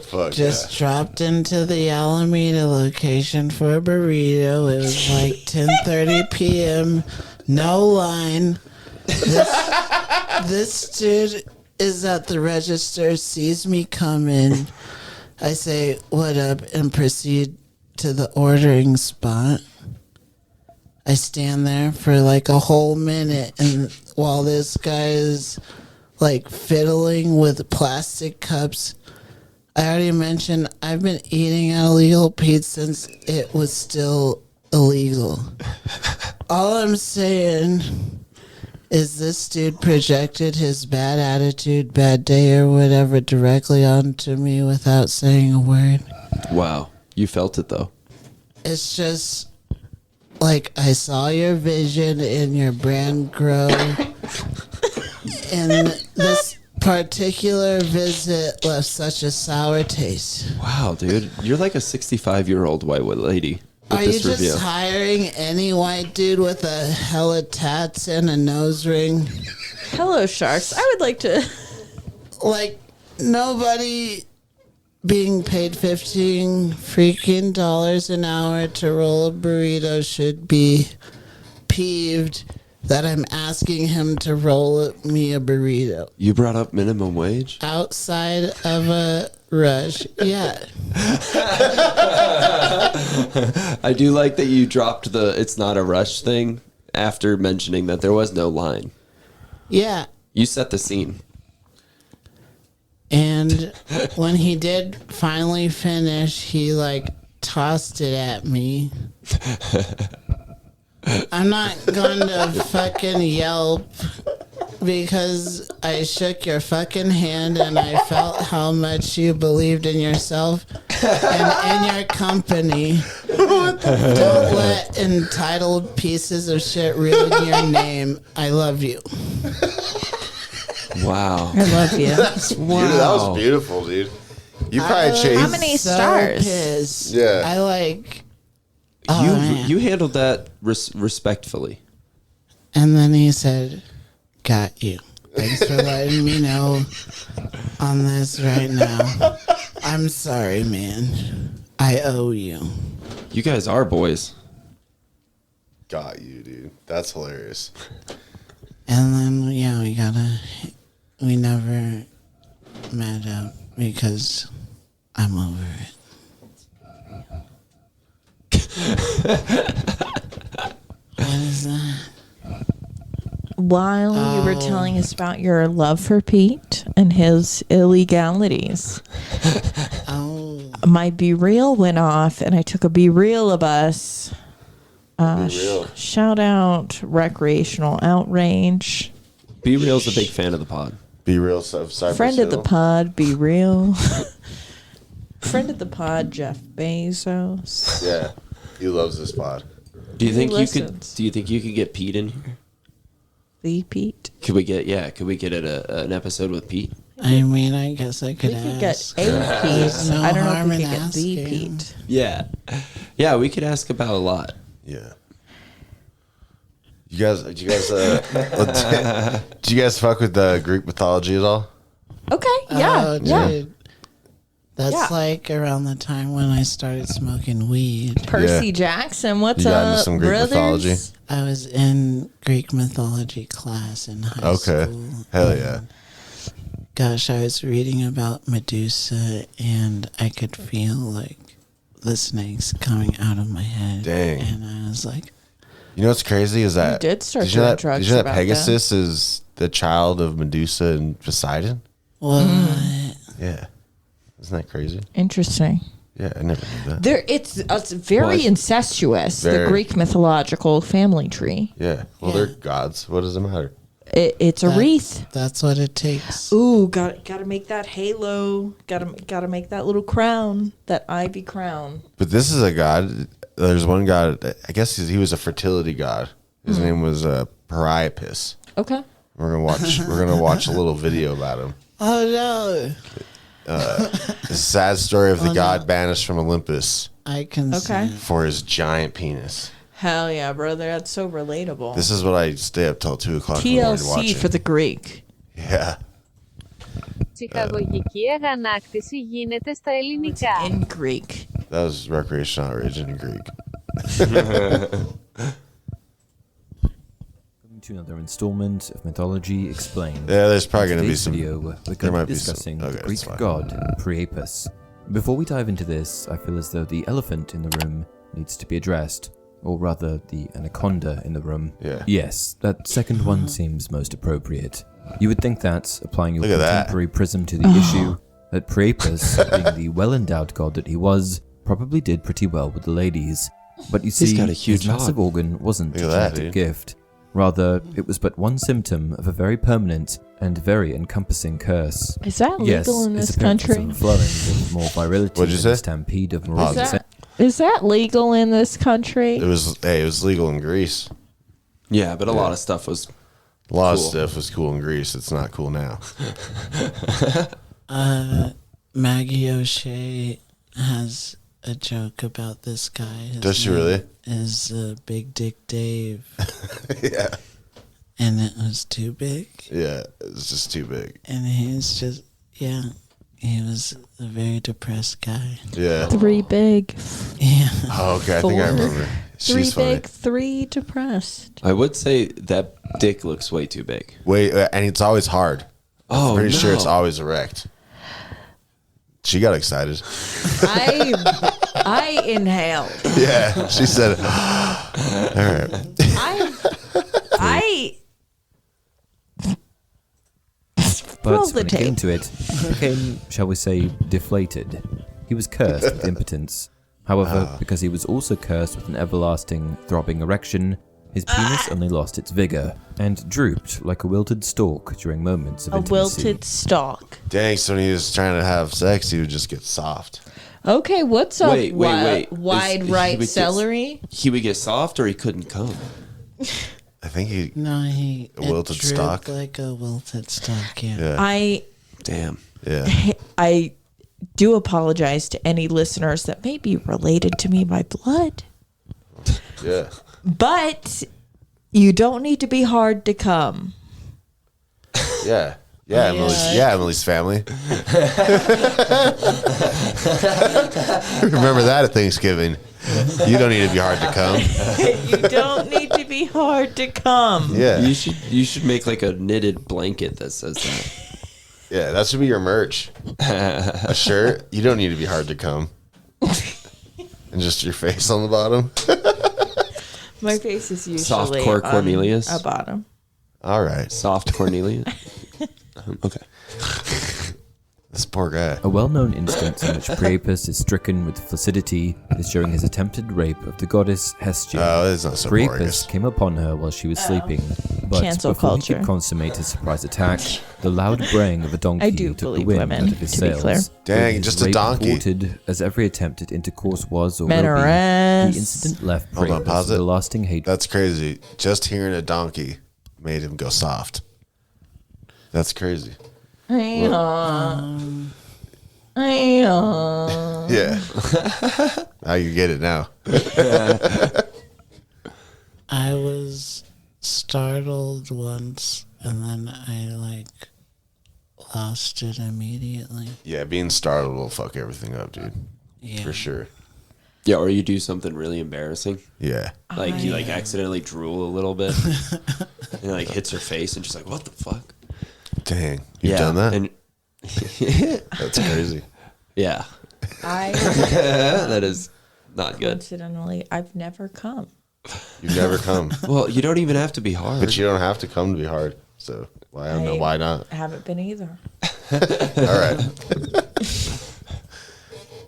Fuck Just dropped into the Alameda location for a burrito. It was like 10:30 p.m. No line. This dude is at the register, sees me coming. I say, what up, and proceed to the ordering spot. I stand there for like a whole minute, and while this guy is like fiddling with plastic cups, I already mentioned I've been eating at illegal Pete since it was still illegal. All I'm saying is this dude projected his bad attitude, bad day, or whatever directly onto me without saying a word. Wow. You felt it though. It's just like I saw your vision and your brand grow. And this particular visit left such a sour taste. Wow, dude. You're like a 65-year-old white lady with Are you this just review. hiring any white dude with a hella tats and a nose ring? Hello, sharks. I would like to. Like, nobody being paid 15 freaking dollars an hour to roll a burrito should be peeved that I'm asking him to roll me a burrito. You brought up minimum wage? Outside of a rush. Yeah. I do like that you dropped the it's not a rush thing after mentioning that there was no line. Yeah. You set the scene. And when he did finally finish, he like tossed it at me. I'm not going to fucking yelp because I shook your fucking hand and I felt how much you believed in yourself and in your company. Don't let entitled pieces of shit ruin your name. I love you. Wow. I love you. Wow. Dude, that was beautiful, dude. You probably changed. How many stars? Pissed. Yeah. I like. Oh, You man. you handled that respectfully. And then he said, got you. Thanks for letting me know on this right now. I'm sorry, man. I owe you. You guys are boys. Got you, dude. That's hilarious. And then, yeah, we never met up because I'm over it. What is that? While you were telling us about your love for Pete and his illegalities, Oh, my Be Real went off and I took a Be Real of us. Be real. Shout out Recreational Outrage. Be Real's a big fan of the pod. Be real of Cypress Friend of the Hill. pod, Be Real. Friend of the pod, Jeff Bezos. Yeah. He loves this pod. Do you think listens? Do you think you could get Pete in here? The Pete. Could we get an episode with Pete? I mean, I guess I could We could get ask. a Pete. No I don't know if harm we in could get the asking. Pete. Yeah. Yeah, we could ask about a lot. Yeah. Did you guys fuck with the Greek mythology at all? Okay, yeah, Oh, yeah. dude. That's Yeah. like around the time when I started smoking weed. Percy Yeah. Jackson, what's You got into up, some Greek brothers? mythology? I was in Greek mythology class in high Okay. school. Hell yeah. Gosh, I was reading about Medusa and I could feel like the snakes coming out of my head. Dang. And I was like, You know what's crazy is that did start did you know doing that, drugs did you know that about Pegasus is the child of Medusa and Poseidon? what? Yeah. Isn't that crazy? Interesting. Yeah, I never knew that. It's very What? incestuous. The Very. Greek mythological family tree. Yeah. Well, they're gods. What does it matter? It's a wreath. That's what it takes. Ooh, gotta make that halo. Gotta make that little crown, that ivy crown. But this is a god. There's one god. I guess he was a fertility god. His name was Priapus. Okay. We're gonna watch a little video about him. Oh no! It's a sad story of the god banished from Olympus I can Okay. see. for his giant penis. Hell yeah, brother. That's so relatable. This is what I stay up till 2 o'clock in the morning TLC watching. for the Greek. Yeah. Ψυχαγωγική αγανάκτηση γίνεται στα ελληνικά. In Greek. That was recreational outrage in Greek. Welcome to another installment of Mythology Explained. Yeah, there's probably In going to be today's some. video, we're there going might to be be some- discussing okay, the that's Greek fine. god Priapus. Before we dive into this, I feel as though the elephant in the room needs to be addressed, or rather, the anaconda in the room. Yeah. Yes, that second one seems most appropriate. You would think that, applying your Look at that. contemporary prism to the issue, that Priapus, being the well-endowed god that he was, probably did pretty well with the ladies. But you see, got a huge his massive hog. organ wasn't Look a at that, genetic dude. gift. Rather, it was but one symptom of a very permanent and very encompassing curse. Is that legal in his this appearance was country? overflowing with more virility What'd you than a say? stampede of Is morose that, is that legal in this country? It was legal in Greece. Yeah, but a lot of stuff was. A lot of Cool. stuff was cool in Greece. It's not cool now. Maggie O'Shea has a joke about this guy. His Does she name really? Is Big Dick Dave, Yeah. and it was too big, Yeah. It's just too big. and he's just he was a very depressed guy. Yeah. 3 big, Yeah, Oh, okay. I think I 4. remember. 3 She's funny. big, 3 depressed. I would say that dick looks way too big. Wait, and it's always hard. Oh, Pretty sure it's no. always erect. She got excited. I inhaled. Yeah. She said, all right. I But Roll the when it came tape. to it, he became, shall we say, deflated. He was cursed with impotence. However, because he was also cursed with an everlasting, throbbing erection, his penis only lost its vigor and drooped like a wilted stalk during moments of a intimacy. wilted stalk. Dang, so when he was trying to have sex, he would just get soft. Okay, what's up? Wait. Wide Is- right he would celery. He would get soft or he couldn't come. I think he. no, he A wilted it drooped stalk? like a wilted stalk. Yeah. Yeah. I Damn. I do apologize to any listeners that may be related to me by blood, Yeah. but you don't need to be hard to come. Yeah. Yeah, Emily's family. Remember that at Thanksgiving. You don't need to be hard to come. You don't need to be hard to come. Yeah. You should make like a knitted blanket that says that. Yeah, that should be your merch. A shirt. You don't need to be hard to come. And just your face on the bottom. My face is usually Softcore on Cornelius? a bottom. All right. Soft Cornelius. Okay. This poor guy. A well-known instance in which Priapus is stricken with flaccidity is during his attempted rape of the goddess Hestia. Oh, it's not so Priapus Borgus. came upon her while she was sleeping, but Cancel before he culture. could consummate his surprise attack, the loud braying of a donkey I do took the believe wind women, out of his to be sails. clear. Dang, With his just a rape donkey. thwarted, as every attempt at intercourse was or Men will are be, ass. the incident left Hold on, Priapus pause with it. a lasting hatred. That's crazy. Just hearing a donkey made him go soft. That's crazy. Yeah. Now you get it now. I was startled once, and then I lost it immediately. Yeah, being startled will fuck everything up, dude. Yeah. For sure. Yeah, or you do something really embarrassing. Yeah. Like you accidentally drool a little bit. And it hits her face and she's like, what the fuck? Dang. You've done that? And That's crazy. yeah. That is not good. Coincidentally, I've never come. You've never come. Well, you don't even have to be hard. But you don't have to come to be hard. So I don't know why not. I haven't been either. All right.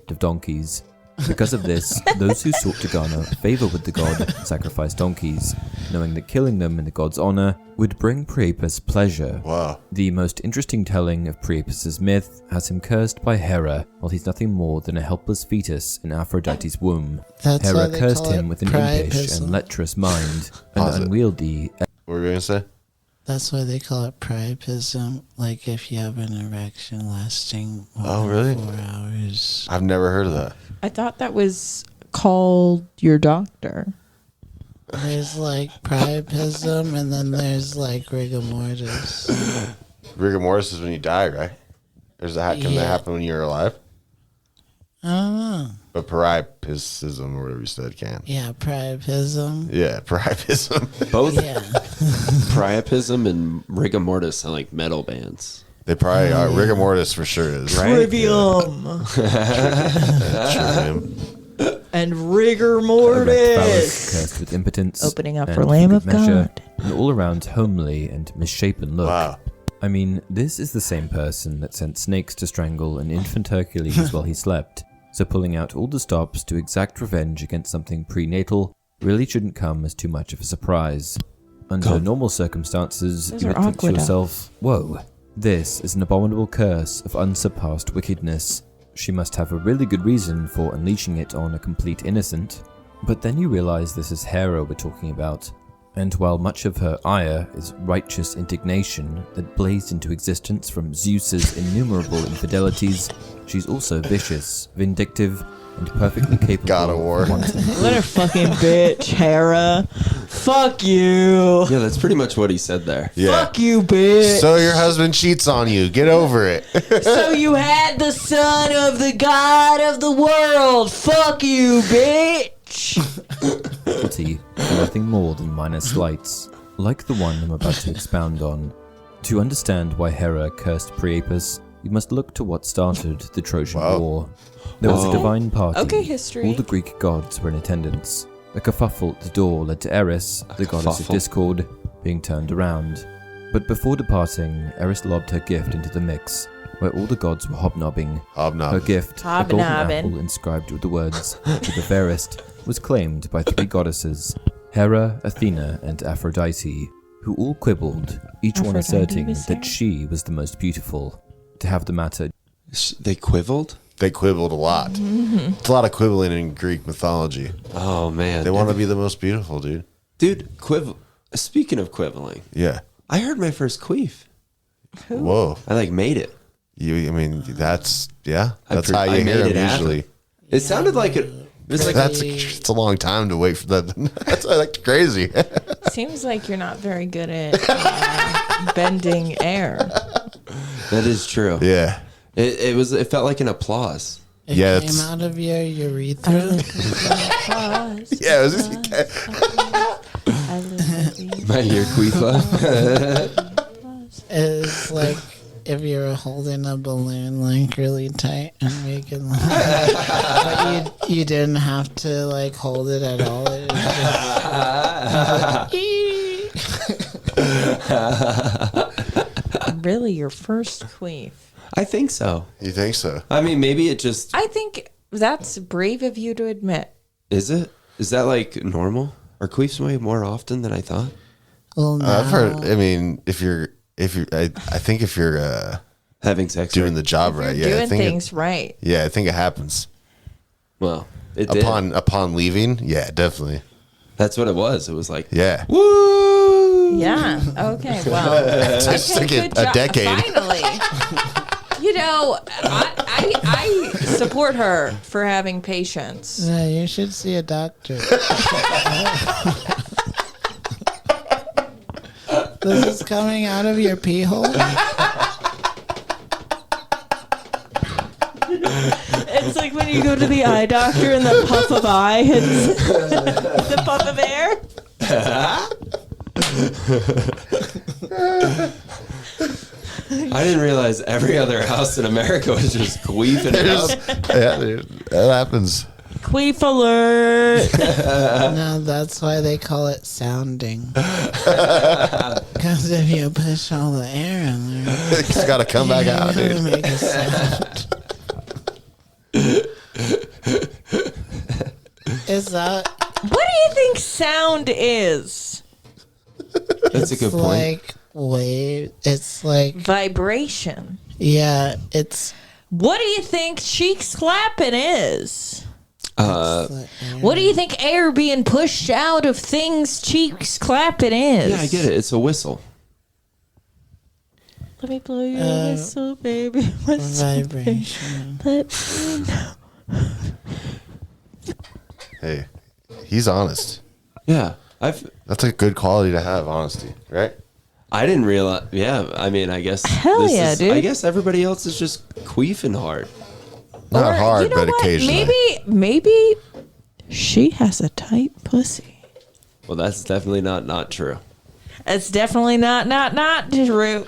Of donkeys. Because of this, those who sought to garner favor with the god sacrificed donkeys, knowing that killing them in the god's honor would bring Priapus pleasure. Wow. The most interesting telling of Priapus's myth has him cursed by Hera while he's nothing more than a helpless fetus in Aphrodite's womb. That's why Hera they cursed call him it with an impish priapism. and lecherous mind, Pause an it. unwieldy. What were you going to say? That's why they call it priapism. Like if you have an erection lasting more Oh, than really? 4 hours. I've never heard of that. I thought that was called your doctor. There's like priapism and then there's like rigor mortis. Rigor mortis is when you die, right? Can that Yeah. happen when you're alive? I don't know. But priapism, or whatever you said, can. Yeah, priapism. Yeah, priapism. Both Yeah. priapism and rigor mortis sound like metal bands. They probably are. Rigor mortis for sure is. Right? Trivium Trivium. and rigor Erect phallus mortis. cursed with impotence, Opening up and for Lamb good of measure, God. an all-around homely and misshapen look. Wow. I mean, this is the same person that sent snakes to strangle an infant Hercules while he slept, so pulling out all the stops to exact revenge against something prenatal really shouldn't come as too much of a surprise. Under normal circumstances, Those you are would think to aqueducts. yourself, whoa, this is an abominable curse of unsurpassed wickedness. She must have a really good reason for unleashing it on a complete innocent. But then you realize this is Hera we're talking about, and while much of her ire is righteous indignation that blazed into existence from Zeus's innumerable infidelities, she's also vicious, vindictive, and perfectly capable God of War. of wanton. What a fucking bitch, Hera. Fuck you. Yeah, that's pretty much what he said there. Yeah. Fuck you, bitch. So your husband cheats on you. Get over it. So you had the son of the god of the world. Fuck you, bitch. Guilty for nothing more than minor slights, like the one I'm about to expound on. To understand why Hera cursed Priapus, you must look to what started the Trojan Wow. War. There was a divine party. Okay, history. All the Greek gods were in attendance. A kerfuffle at the door led to Eris, the goddess of kerfuffle. discord, being turned around. But before departing, Eris lobbed her gift into the mix, where all the gods were hobnobbing. Her Hobnob. gift, a golden Hobnobbing. apple inscribed with the words, to the fairest, was claimed by 3 goddesses, Hera, Athena, and Aphrodite, who all quibbled, each one Aphrodite asserting was that there? she was the most beautiful. To have the matter They quibbled? They quibbled a lot. Mm-hmm. It's a lot of quibbling in Greek mythology. Oh, man. They want to be the most beautiful, dude. Dude, speaking of quibbling, Yeah. I heard my first queef. Whoa. I made it. I mean, that's how I you made hear it them happen. usually. It sounded like it was like It's a long time to wait for that. That's like crazy. Seems like you're not very good at bending air. that is true. Yeah. It felt like an applause. It Yeah, came it's- out of your urethra. Yeah. It was just, My ear queefa. It's like if you were holding a balloon like really tight and making but you didn't have to like hold it at all. It was just Really, your first queef. I think so. you think so? I mean, maybe it just I think that's brave of you to admit. is it. Is that like normal? Are queefs way more often than I thought? well, I've heard. now- I mean, I think if you're Having sex doing right? the job You're right, yeah, I doing think things right. I think it happens Well, it did. upon leaving. Yeah, definitely. That's what it was. It was like Yeah. woo. Yeah. Okay. Well, It took good it a job. decade. Finally. You know, I support her for having patience. Yeah, you should see a doctor. This is coming out of your pee hole? It's like when you go to the eye doctor and the puff of eye hits the puff of air. I didn't realize every other house in America was just queefing it up. Yeah, dude, that happens. Queef alert. No, that's why they call it sounding. Because if you push all the air in there, It's got to come back out, you're dude. gonna make a sound. Is that What do you think sound is? That's a good point. like wave? It's like, Vibration. yeah, it's. What do you think cheeks clapping is? like, What do you think air being pushed out of things cheeks clapping is? Yeah, I get it. It's a whistle. Let me blow your whistle, baby. Whistle, baby. vibration. Let me know. Hey, he's honest. Yeah, That's a good quality to have, honesty, right? I didn't realize. Yeah, I mean, I guess. Hell yeah, dude. I guess everybody else is just queefing hard. Not Or, hard, you know but what? occasionally. Maybe she has a tight pussy. Well, that's definitely not true. It's definitely not true.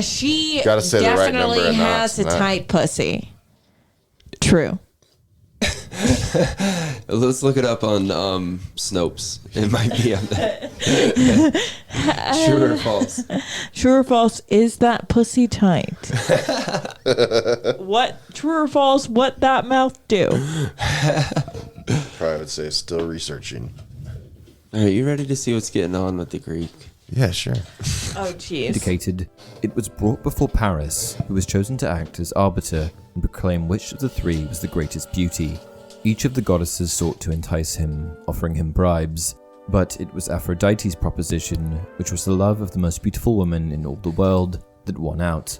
She Gotta say the right number definitely of has knots a and that. tight pussy. True. Let's look it up on Snopes. It might be on there. True or false? True or false? Is that pussy tight? What? True or false? What that mouth do? Probably would say still researching. All right, you ready to see what's getting on with the Greek? Yeah, sure. Oh, jeez. Indicated, it was brought before Paris, who was chosen to act as arbiter and proclaim which of the three was the greatest beauty. Each of the goddesses sought to entice him, offering him bribes, but it was Aphrodite's proposition, which was the love of the most beautiful woman in all the world, that won out.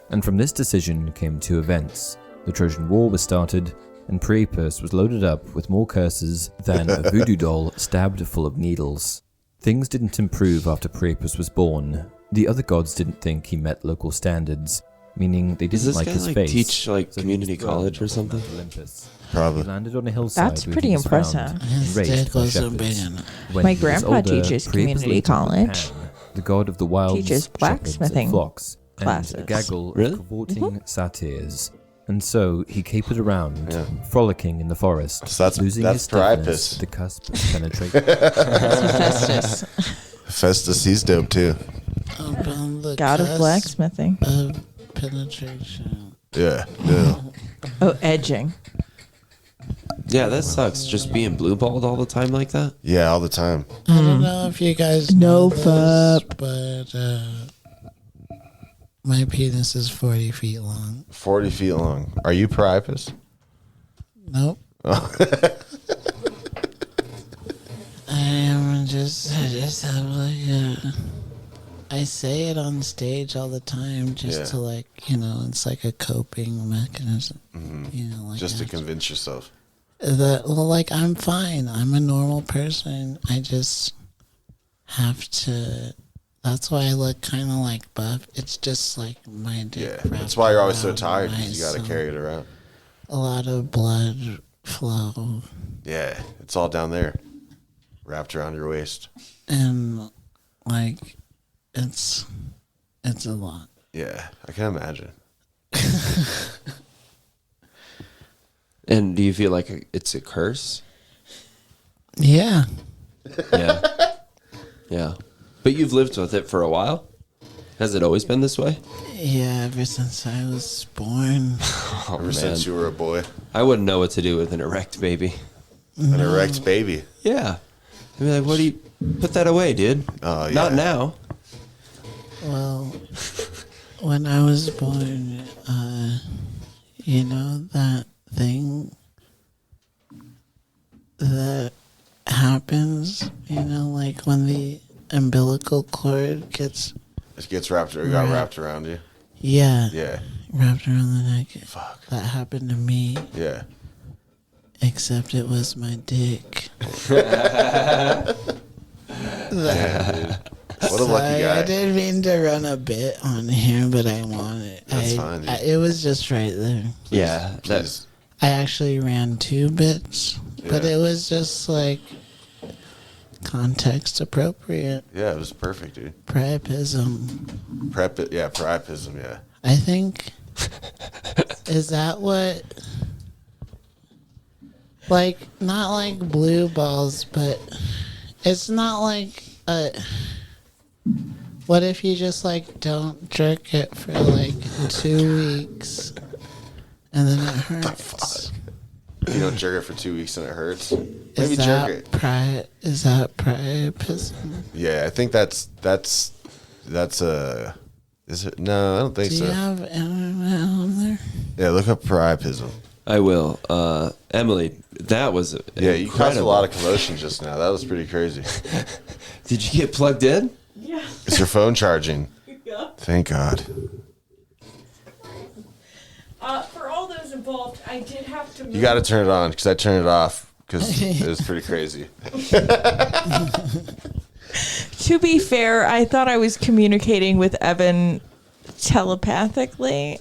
And from this decision came two events. The Trojan War was started, and Priapus was loaded up with more curses than a voodoo doll stabbed full of needles. Things didn't improve after Priapus was born. The other gods didn't think he met local standards, meaning they Does didn't this like guy his like face. teach like so he community was thrown college or off something? Mount Olympus. Probably. He landed on a hillside. That's where pretty he was impressive. found and His raised dick by wasn't big shepherds. enough. When My he was grandpa older, teaches Priapus community later became college. Pan, the god of the wild Teaches blacksmithing flocks, classes. and a gaggle Really? of cavorting satyrs. And so he capered around, Yeah. frolicking in the forest, So that's- losing that's his stiffness Priapus. at the cusp of penetration. Festus, Festus, he's dope too. Up on the god of cusp blacksmithing. of penetration. Yeah. Yeah. Oh, edging. Yeah, that sucks. Just being blue balled all the time like that. Yeah, all the time. I don't know if you guys No know this, but my penis is 40 feet long. 40 feet long. Are you Priapus? Nope. I just have like I say it on stage all the time just Yeah. to like, it's like a coping mechanism. Like Just to after- convince yourself. like I'm fine. I'm a normal person. I just have to. That's why I look kind of like buff. It's just like my dick. Yeah. wrapped That's why you're always so around tired my because you got to stomach. carry it around. A lot of blood flow, Yeah. It's all down there, wrapped around your waist. and like it's a lot. Yeah. I can imagine. And do you feel like it's a curse? Yeah. Yeah. Yeah. But you've lived with it for a while? Has it always been this way? Yeah, ever since I was born. Oh, Ever man. since you were a boy. I wouldn't know what to do with an erect baby. An erect baby. Yeah. I'd be like, what do you... Put that away, dude. Oh, yeah. Not now. Well, when I was born, that thing that happens, like when the umbilical cord gets, It gets got wrapped around you. yeah, Yeah. wrapped around the neck. Fuck. That happened to me, Yeah. except it was my dick. What a lucky Sorry, I guy. didn't mean to run a bit on here, but I want it. That's fine, dude. It was just right there. Yeah. Please. I actually ran 2 bits, but Yeah. it was just like context appropriate. Yeah, it was perfect, dude. Priapism. Priapism, yeah. I think. Is that what? Like, not like blue balls, but it's not like a. What if you just like don't jerk it for like 2 weeks and then it hurts? you don't jerk it for 2 weeks and it hurts. Maybe Is jerk that it. is that priapism? Yeah, I think that's is it? No, I don't think Do so. you have internet on there? Yeah, look up priapism. I will. Emily, that was Yeah, you caused a incredible. lot of commotion just now. That was pretty crazy. Did you get plugged in? Yeah. Is your phone charging? Yeah. Thank God. For all those involved, I did have to. You got to turn it on because I turned it off because it was pretty crazy. To be fair, I thought I was communicating with Evan telepathically.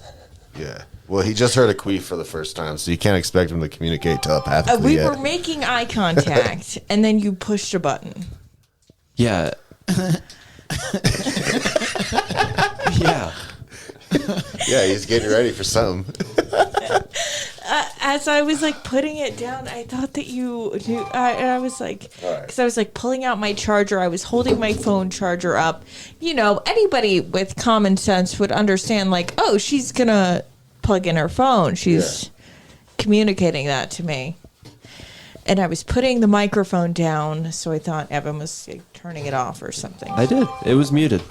Yeah. Well, he just heard a queef for the first time, so you can't expect him to communicate telepathically We yet. were making eye contact, and then you pushed a button. Yeah. Yeah. Yeah, he's getting ready for something. As I was like putting it down, I thought that you knew. I was like, because I was like pulling out my charger. I was holding my phone charger up. You know, anybody with common sense would understand. Like, oh, she's gonna plug in her phone. She's communicating that to me. And I was putting the microphone down, so I thought Evan was like, turning it off or something. I did. It was muted.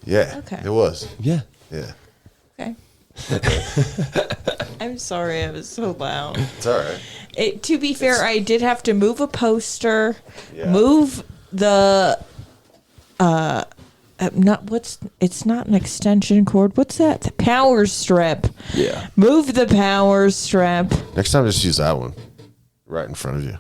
Yeah, Okay. it was. Yeah. Yeah, Okay. I'm sorry, I was so loud. it's all right. To be fair, I did have to move a poster, Yeah. move the it's not an extension cord. What's that? The power strip. Yeah. Move the power strip. Next time, just use that one right in front of you.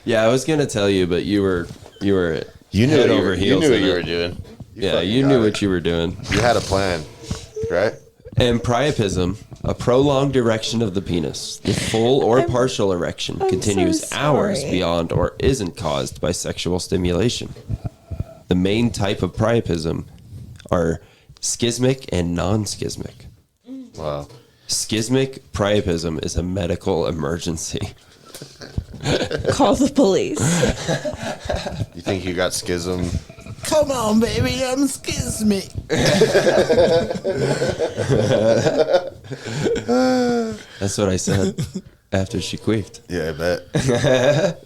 Yeah, I was gonna tell you, but you were You knew head what you over were, you heels knew what in you it. were doing. Yeah, you knew what you were doing. You had a plan, right? And priapism, a prolonged erection of the penis. The full or partial erection I'm continues so hours sorry. beyond or isn't caused by sexual stimulation. The main type of priapism are schismic and non-schismic. Wow. Schismic priapism is a medical emergency. Call the police. You think you got schism? Come on, baby, I'm schismic. That's what I said after she queefed. Yeah, I bet.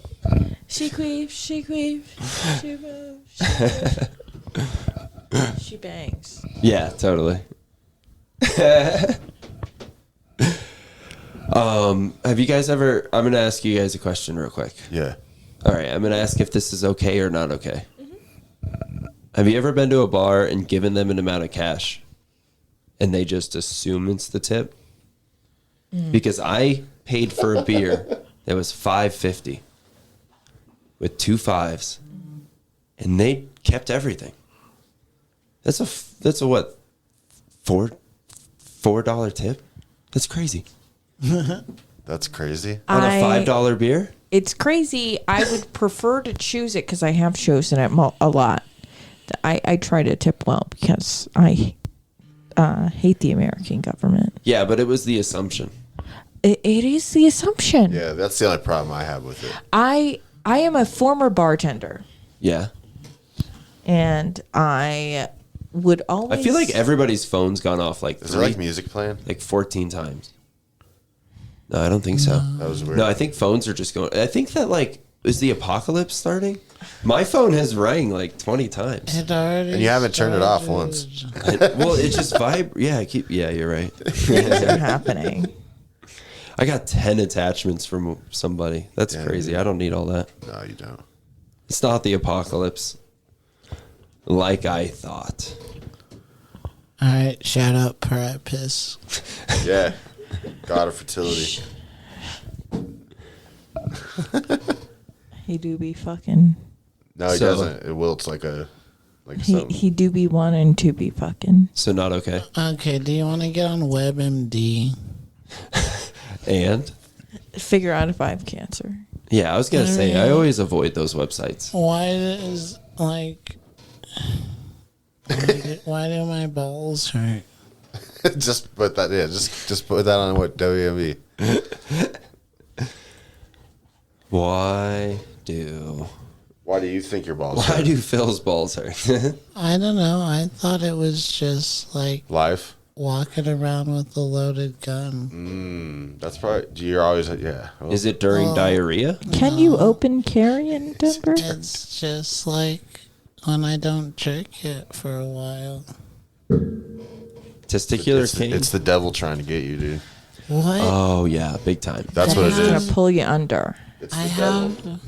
She queef, she queef, she queef, she queef. She bangs. Yeah, totally. Have you guys ever? I'm gonna ask you guys a question real quick. Yeah. All right, I'm gonna ask if this is okay or not okay. Have you ever been to a bar and given them an amount of cash, and they just assume it's the tip? Because I paid for a beer that was $5.50 with 2 5s, and they kept everything. That's a what? $4 tip? That's crazy. That's crazy. On a $5 beer? It's crazy. I would prefer to choose it because I have chosen it a lot. I try to tip well because I hate the American government. Yeah, but it was the assumption. It is the assumption. Yeah, that's the only problem I have with it. I am a former bartender, Yeah. and I would always. I feel like everybody's phone's gone off like Is there like music playing? 14 times. No, I don't think so. That was weird. No, I think phones are just going. I think that is the apocalypse starting? My phone has rang like 20 times. It already And you haven't turned it off started. once. Well, it just Yeah, you're right. things are happening. I got 10 attachments from somebody. That's Yeah, crazy. dude. I don't need all that. No, you don't. It's not the apocalypse like I thought. All right, shout out Priapus. Yeah. God of fertility. He do be fucking. No, he So- doesn't. It wilts like something. He do be wanting to be fucking. So not okay. Okay, do you want to get on WebMD? And Figure out if I have cancer. yeah, I was gonna say I always avoid those websites. Why is like? Why do my balls hurt? Just put that. Yeah, just put that on what WME. Why do Why do you think your balls hurt? Phil's balls hurt? I don't know. I thought it was just like Life? walking around with a loaded gun. That's probably. You're always. Yeah. Well, Is it during diarrhea? Can you open carry in Denver? It's just like when I don't jerk it for a while. Testicular it's, cane? it's the devil trying to get you, dude. What? Oh, yeah, big time. That's what it It's gonna is. pull you under. It's I the devil.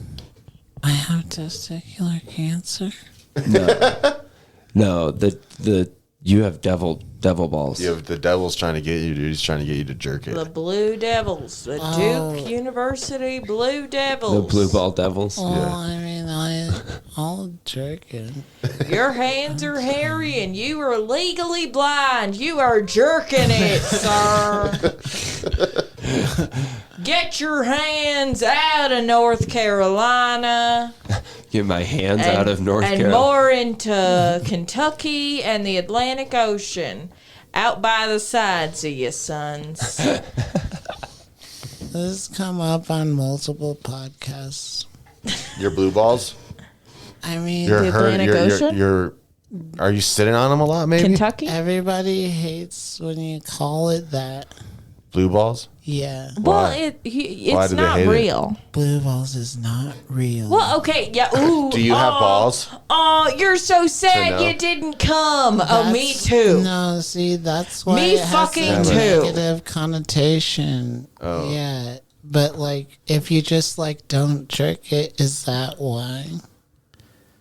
have testicular cancer. No, the you have devil balls. You have the devil's trying to get you, dude. He's trying to get you to jerk it. The Blue Devils, the Duke University Blue Devils. The blue ball devils. Well, I mean, I'll jerk it. Your hands are hairy and you are legally blind. You are jerking it, sir. Get your hands out of North Carolina. Get my hands out of North and Carolina. more into Kentucky and the Atlantic Ocean. Out by the sides of you, sons. This has come up on multiple podcasts. Your blue balls. I mean, You're The hurt. Atlantic Ocean? You're. Are you sitting on them a lot? Maybe Kentucky? everybody hates when you call it that. blue balls. Yeah, Well, Why? it's Why do they not hate it? real. blue balls is not real. Well, okay, yeah. Ooh, Do you have balls? Oh, you're so sad know? you didn't come. Oh, me That's- too. No, see, that's why Me it has fucking a too. negative connotation. Oh. Yeah, but like, if you just like don't jerk it, is that why?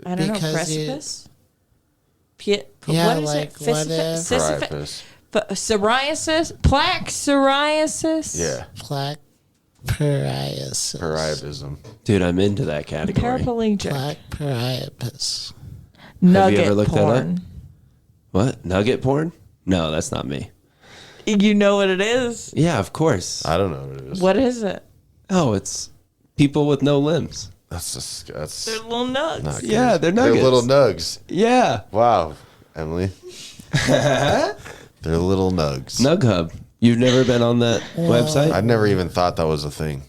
I don't know. because Precipice? Yeah, what is like, it? what if- Psoriasis. Psoriasis? Plaque psoriasis? Yeah. Plaque psoriasis. Psoriatism. Dude, I'm into that category. Paraplegic. Plaque psoriasis. Nugget ever looked that up? porn. What? Nugget porn? No, that's not me. You know what it is? Yeah, of course. I don't know what it is. What is it? Oh, it's people with no limbs. That's just. That's. They're little nugs. not good. Yeah, they're They're nuggets. little nugs. Yeah. Wow, Emily. They're little nugs. Nug Hub. You've never been on that website? I never even thought that was a thing.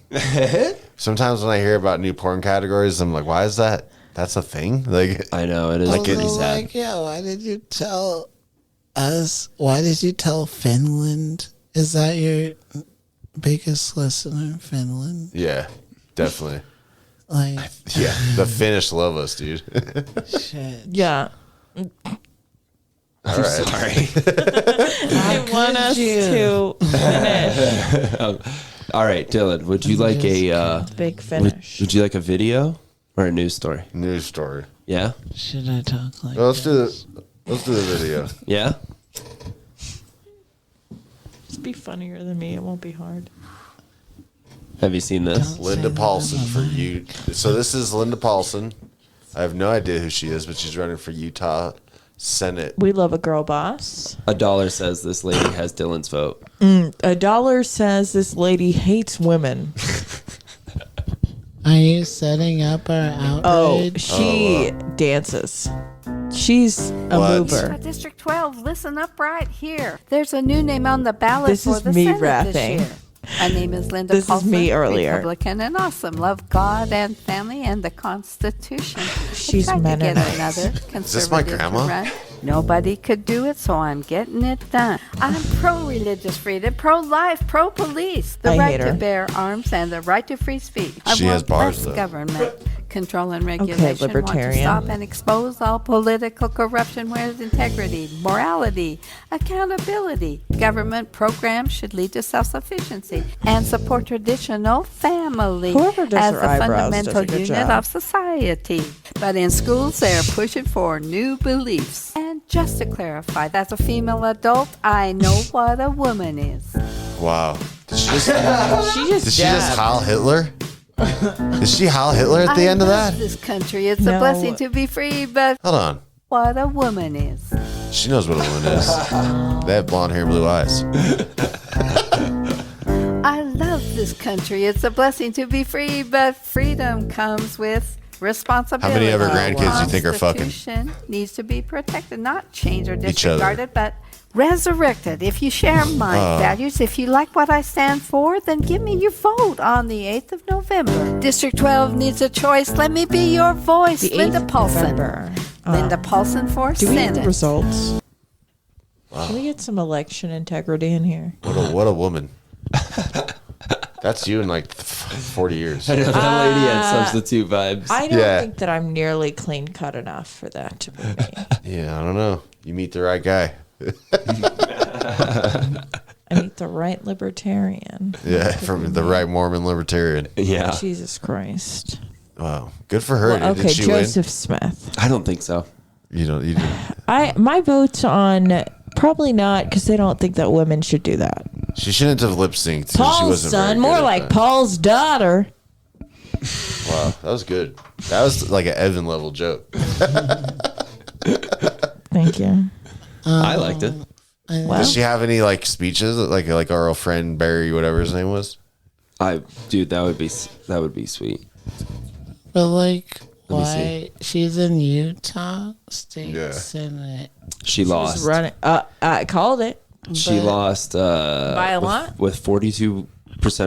Sometimes when I hear about new porn categories, I'm like, why is that? That's a thing? Like, I know, it is Like pretty it's sad. Like, yeah, why did you tell us? Why did you tell Finland? Is that your biggest listener, Finland? yeah, definitely. Like, Yeah, the Finnish love us, dude. shit. Yeah. All right. Sorry. They want us to finish. All right, Dylan, would you like a Big would, finish. would you like a video or a news story? News story. Yeah? Should I talk like Well, let's do this? the. Let's do the video. Yeah? Just be funnier than me. It won't be hard. Have you seen this? Linda Paulson for you. So this is Linda Paulson. I have no idea who she is, but she's running for Utah Senate. We love a girl boss. $1 says this lady has Dylan's vote. $1 says this lady hates women. Are you setting up our Oh, outrage? she dances. She's a What? mover. District 12, listen up right here. There's a new name on the ballot This for is the me Senate rapping. this year. My name is Linda This is Paulson, me earlier. Republican and awesome. Love God and family and the Constitution. She's I tried to get Mennonite. another this my conservative to grandma? run. Nobody could do it, so I'm getting it done. I'm pro-religious freedom, pro-life, pro-police, the I right hate to her. bear arms and the right to free speech. I She has want bars, less though. government control and regulation. Want to libertarian. stop and expose all political corruption where there's integrity, morality, accountability. Government programs should lead to self-sufficiency and support traditional family Whoever does as her the eyebrows does fundamental a good unit job. of society. But in schools, they are pushing for new beliefs. And just to clarify, as a female adult, I know what a woman is. Wow. Did she just? She just Did she just jabbed. Heil Hitler? Is she Heil Hitler at the I end of love that? this country. It's No. a blessing to be free, but Hold on. what a woman is. She knows what a woman is. They have blonde hair and blue eyes. I love this country. It's a blessing to be free, but freedom comes with responsibility. How many of her grandkids do you think are fucking? Constitution needs to be protected, not changed or Each other. disregarded, but resurrected. If you share my values, if you like what I stand for, then give me your vote on the 8th of November. District 12 needs a choice. Let me be your voice. The 8th Linda of Paulson. November. Linda Paulson for Do we have the Senate. results? Can we get some election integrity in here? What a woman. That's you in like 40 years. I know that lady had substitute vibes. I don't Yeah. think that I'm nearly clean cut enough for that to be me. Yeah, I don't know. You meet the right guy. I meet the right libertarian. Yeah, from the right Mormon libertarian. Yeah. Jesus Christ. Wow, good for her. Well, okay, Did she Joseph Smith. I don't think so. win? You didn't. My vote's on probably not because they don't think that women should do that. She shouldn't have lip synced. She Paul's wasn't very son, good more at like that. Paul's daughter. Wow, that was good. That was like an Evan level joke. Thank you. I liked it. Well, Does she have any like speeches like our friend Barry, whatever his name was? Dude, that would be sweet. But like, Let me why she's in Utah State Yeah. Senate? She lost. running. I called it. She But- lost By a lot? with 42%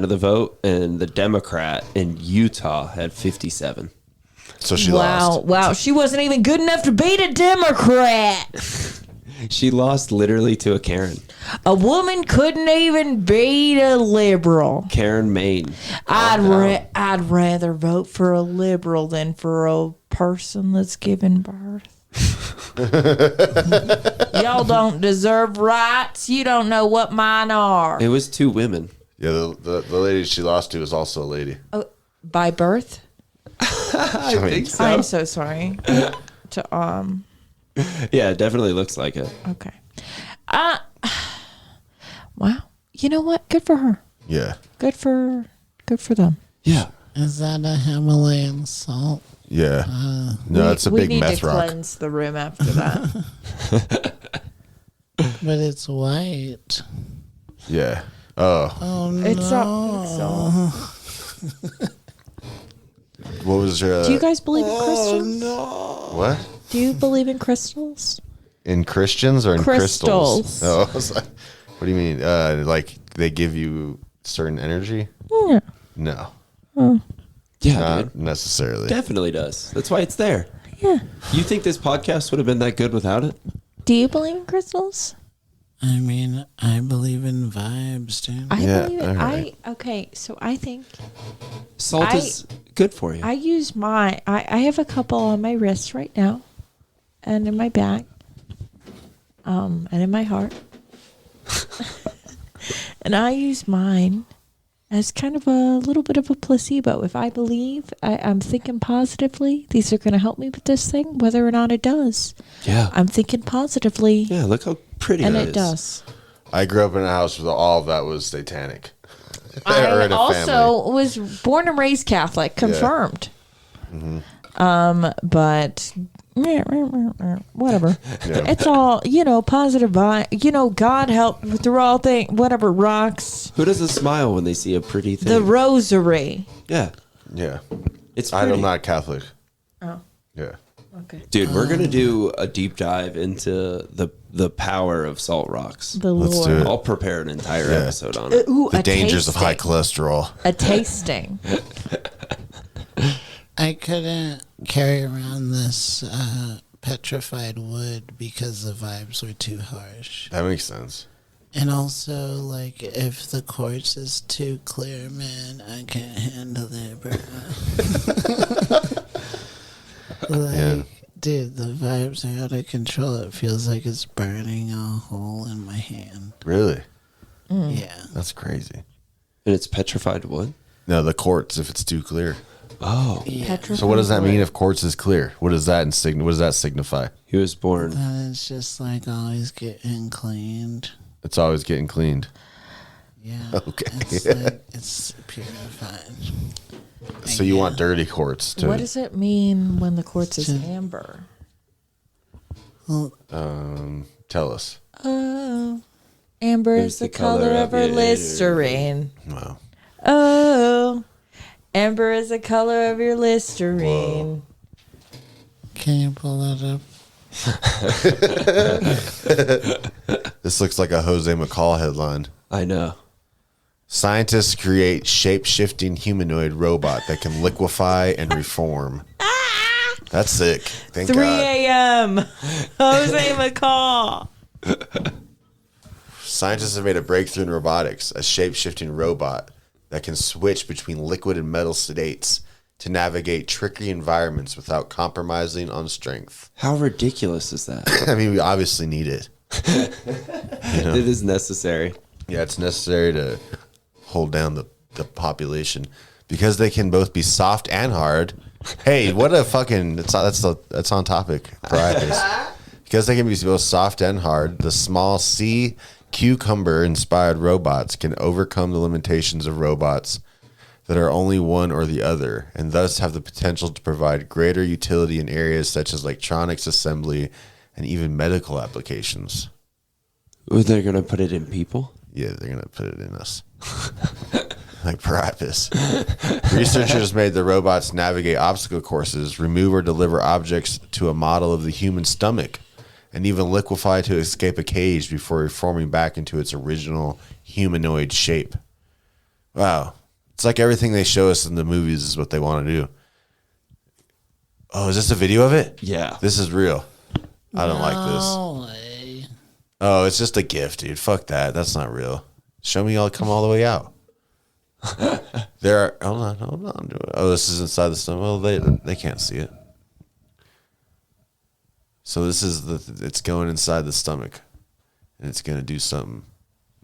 of the vote, and the Democrat in Utah had 57. So she lost. Wow. She wasn't even good enough to beat a Democrat. She lost literally to a Karen. A woman couldn't even beat a liberal. Karen Maine. I'd rather vote for a liberal than for a person that's giving birth. Y'all don't deserve rights. You don't know what mine are. It was two women. Yeah, the lady she lost to was also a lady. Oh, by birth? I think so. I'm so sorry. Yeah, it definitely looks like it. Okay. Wow. You know what? Good for her. Yeah. Good for them. Yeah. Is that a Himalayan salt? Yeah. No, it's a big we need meth to rock. cleanse the room after that. But it's white. Yeah. Oh, Oh no. It's not. what was your? Do you guys believe in crystals? What? Do you believe in crystals? In Christians or in crystals? Crystals. Oh, I was like, what do you mean? Like they give you certain energy? Yeah. No, Yeah, not dude. necessarily. Definitely does. That's why it's there. Yeah. You think this podcast would have been that good without it? Do you believe in crystals? I mean, I believe in vibes, dude. I Yeah, believe all it. right. Okay, so I think Salt is good for you. I use I have a couple on my wrist right now and in my back. And in my heart. And I use mine as kind of a little bit of a placebo. If I believe I'm thinking positively, these are going to help me with this thing, whether or not it does. Yeah. I'm thinking positively, Yeah, look how pretty and that it is. does. I grew up in a house where all of that was satanic. Or I in a also was born and raised Catholic, confirmed. But whatever. Yeah. It's all, positive vibe. God help through all things, whatever rocks. Who doesn't smile when they see a pretty thing? The rosary. Yeah. Yeah. It's pretty. I'm not Catholic. Oh, Yeah. okay. Dude, we're going to do a deep dive into the power of salt rocks. The Let's Lord. do it. I'll prepare an entire Yeah. episode on it. Ooh, The a dangers of high tasting. cholesterol. A tasting. I couldn't carry around this petrified wood because the vibes were too harsh. That makes sense. And also, like, if the quartz is too clear, man, I can't handle it, bro. Like, Yeah. dude, the vibes are out of control. It feels like it's burning a hole in my hand. Really? Yeah. That's crazy. And it's petrified wood? No, the quartz if it's too clear. Oh. So what does that mean if quartz is clear? What does that what does that signify? He was born. That it's just like always getting cleaned. It's always getting cleaned. Yeah. Okay. It's like it's purified. So you want dirty quartz to What does it mean when the quartz is amber? Well, tell us. Oh, amber is the color of her Listerine. Wow. Oh, amber is the color of your Listerine. can you pull that up? This looks like a Jose McCall headline. I know. Scientists create shape-shifting humanoid robot that can liquefy and reform. That's sick. Thank 3 God. a.m. Jose McCall. Scientists have made a breakthrough in robotics, a shape-shifting robot that can switch between liquid and metal states to navigate tricky environments without compromising on strength. How ridiculous is that? I mean, we obviously need it. It is necessary. Yeah, it's necessary to hold down the population because they can both be soft and hard. Hey, what a fucking that's on topic. Because they can be both soft and hard, the small sea cucumber inspired robots can overcome the limitations of robots that are only one or the other, and thus have the potential to provide greater utility in areas such as electronics assembly and even medical applications. Ooh, they're gonna put it in people? Yeah, they're gonna put it in us. Like Parapis. Researchers made the robots navigate obstacle courses, remove or deliver objects to a model of the human stomach, and even liquefy to escape a cage before reforming back into its original humanoid shape. Wow. It's like everything they show us in the movies is what they want to do. Oh, is this a video of it? Yeah. This is real. I don't like this. way. Oh, it's just a gift, dude. Fuck that. That's not real. Show me y'all come all the way out. There are hold on. Oh, this is inside the stomach. Well, they can't see it. So this is it's going inside the stomach, and it's gonna do something.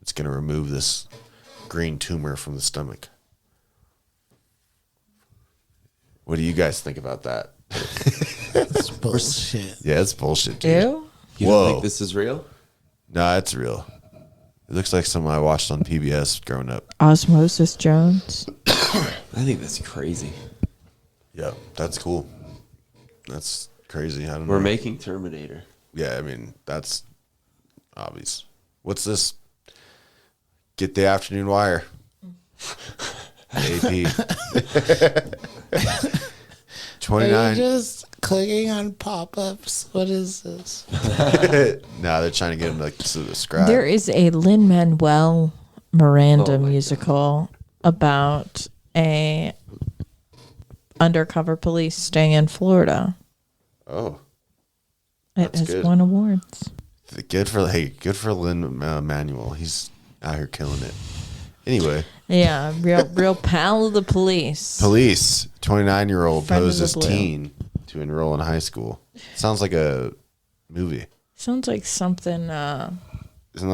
It's gonna remove this green tumor from the stomach. What do you guys think about that? It's bullshit. Yeah, it's bullshit, dude. Ew. You Whoa. don't think this is real? Nah, it's real. It looks like something I watched on PBS growing up. Osmosis Jones. I think that's crazy. Yeah, that's cool. That's crazy. I don't know. We're making Terminator. Yeah, I mean, that's obvious. What's this? Get the afternoon wire. AP. Are 29. you just clicking on pop-ups? What is this? No, they're trying to get him to subscribe. There is a Lin-Manuel Miranda musical about a undercover police sting in Florida. Oh, It That's has good. won awards. good for Lin Manuel. He's out here killing it. Anyway, Yeah, real pal of the police. police 29-year-old Friend of posed the as blue. teen to enroll in high school. Sounds like a movie. Sounds like something. Isn't that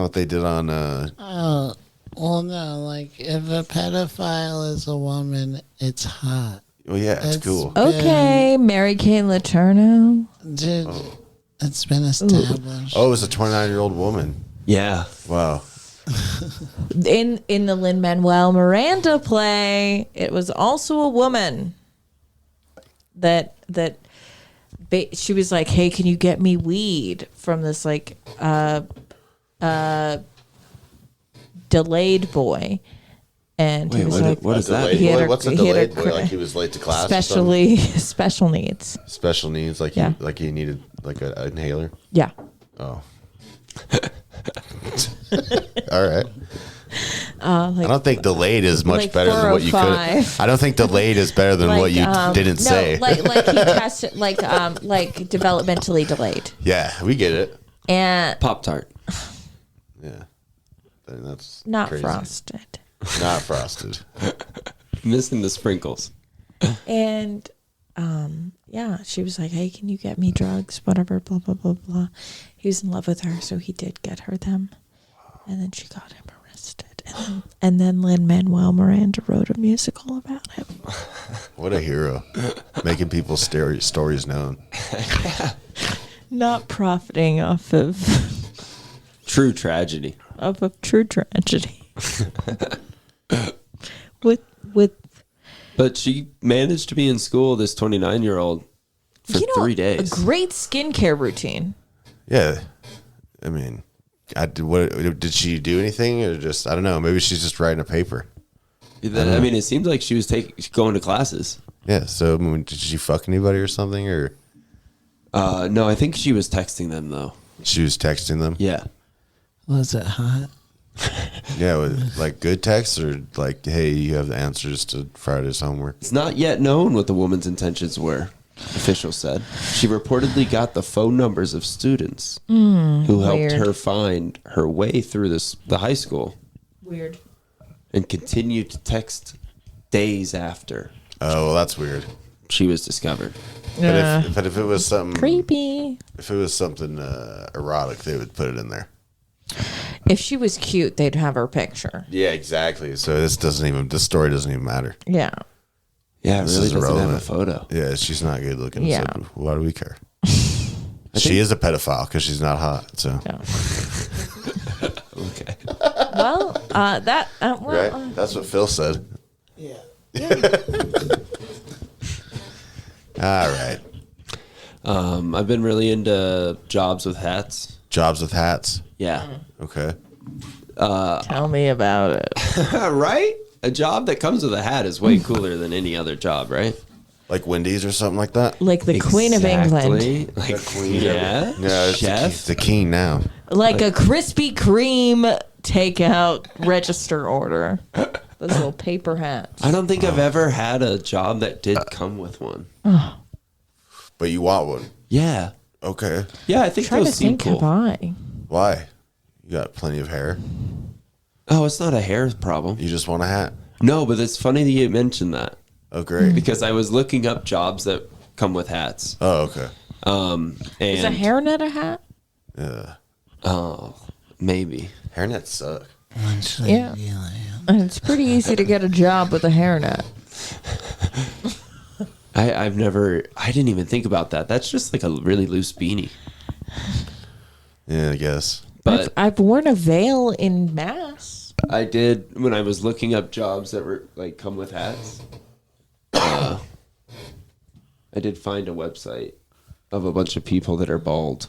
what they did on? Oh, well, no. Like, if a pedophile is a woman, it's hot. Oh yeah, it's It's- cool. Okay, Mary Kay Letourneau. Dude, it's been established. Oh, it's a 29-year-old woman. Yeah. Wow. In the Lin-Manuel Miranda play, it was also a woman that she was like, "Hey, can you get me weed from this delayed boy?" And he Wait, was like, what is that? He had a- What's a he had a delayed boy? cr- Like he was late to class? or something? special needs. Special needs. Like Yeah. he needed like an inhaler. Yeah. Oh. All right. I don't think delayed is much like better than what you could. 405. I don't think delayed is better than what you didn't say. like he tested like developmentally delayed. Yeah, we get it. And Pop-Tart. Yeah. I mean, that's not crazy. frosted. Not frosted. Missing the sprinkles. And yeah, she was like, "Hey, can you get me drugs? Whatever, blah blah blah blah." He was in love with her, so he did get her them, and then she got him arrested. And then Lin-Manuel Miranda wrote a musical about him. What a hero. Making people's stories known. Not profiting off of True tragedy. true tragedy. with But she managed to be in school, this 29-year-old, for 3 days. a great skincare routine. Yeah. I mean, did she do anything or just, I don't know, maybe she's just writing a paper. I mean, it seemed like she was going to classes. Yeah, so I mean, did she fuck anybody or something, or No, I think she was texting them, though. she was texting them? Yeah. Was it hot? Yeah, with like good texts or like, hey, you have the answers to Friday's homework. It's not yet known what the woman's intentions were. officials said. She reportedly got the phone numbers of students who helped weird. her find her way through the high school Weird. and continued to text days after Oh, well, that's weird. she was discovered. But if it was something Creepy. if it was something erotic, they would put it in there. If she was cute, they'd have her picture. Yeah, exactly. So this story doesn't even matter. Yeah. Yeah, it This really is doesn't have a irrelevant. photo. Yeah, she's not good looking. Yeah. So why do we care? She is a pedophile because she's not hot. So Yeah. Okay. Well, right, that's what Phil said. Yeah. All right, I've been really into jobs with hats. jobs with hats. Yeah. Okay. Tell me about it. Right? A job that comes with a hat is way cooler than any other job, right? Like Wendy's or something like that. Like the Queen of England. Exactly. Like, The Queen. yeah. Yeah, it's Chef. the king now. Like a Krispy Kreme takeout register order. Those little paper hats. I don't think I've ever had a job that did come with one. But you want one. Yeah. Okay. Yeah, I think Trying to those seem think, cool. have I? Why? You got plenty of hair. Oh, it's not a hair problem. You just want a hat. No, but it's funny that you mentioned that Oh, great. because I was looking up jobs that come with hats. Oh, okay. Is a And hairnet a hat? Yeah. oh, maybe. Hairnets suck. Yeah. And it's pretty easy to get a job with a hairnet. I didn't even think about that. That's just like a really loose beanie. Yeah, I guess. But I've worn a veil in mass. I did when I was looking up jobs that were like come with hats. I did find a website of a bunch of people that are bald.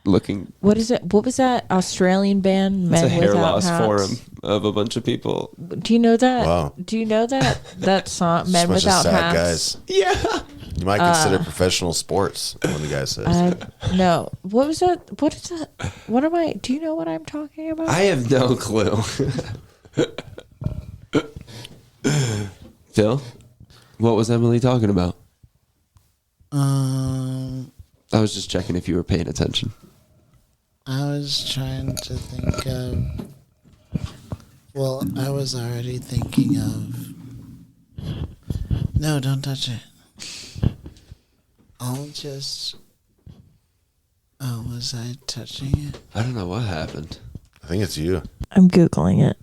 Looking, What is it? What was that Australian band? it's Men a hair Without loss Hats? forum of a bunch of people. Do you know that? Wow. Do you know that song, Just a Men bunch of Without sad Hats? guys. Yeah. You might consider professional sports. One of the guys says. No. What was that? What is that? What am I? Do you know what I'm talking about? I have no clue. Phil, what was Emily talking about? I was just checking if you were paying attention. I was trying to think of. Well, I was already thinking of. No, don't touch it. I'll just. Oh, was I touching it? I don't know what happened. I think it's you. I'm Googling it.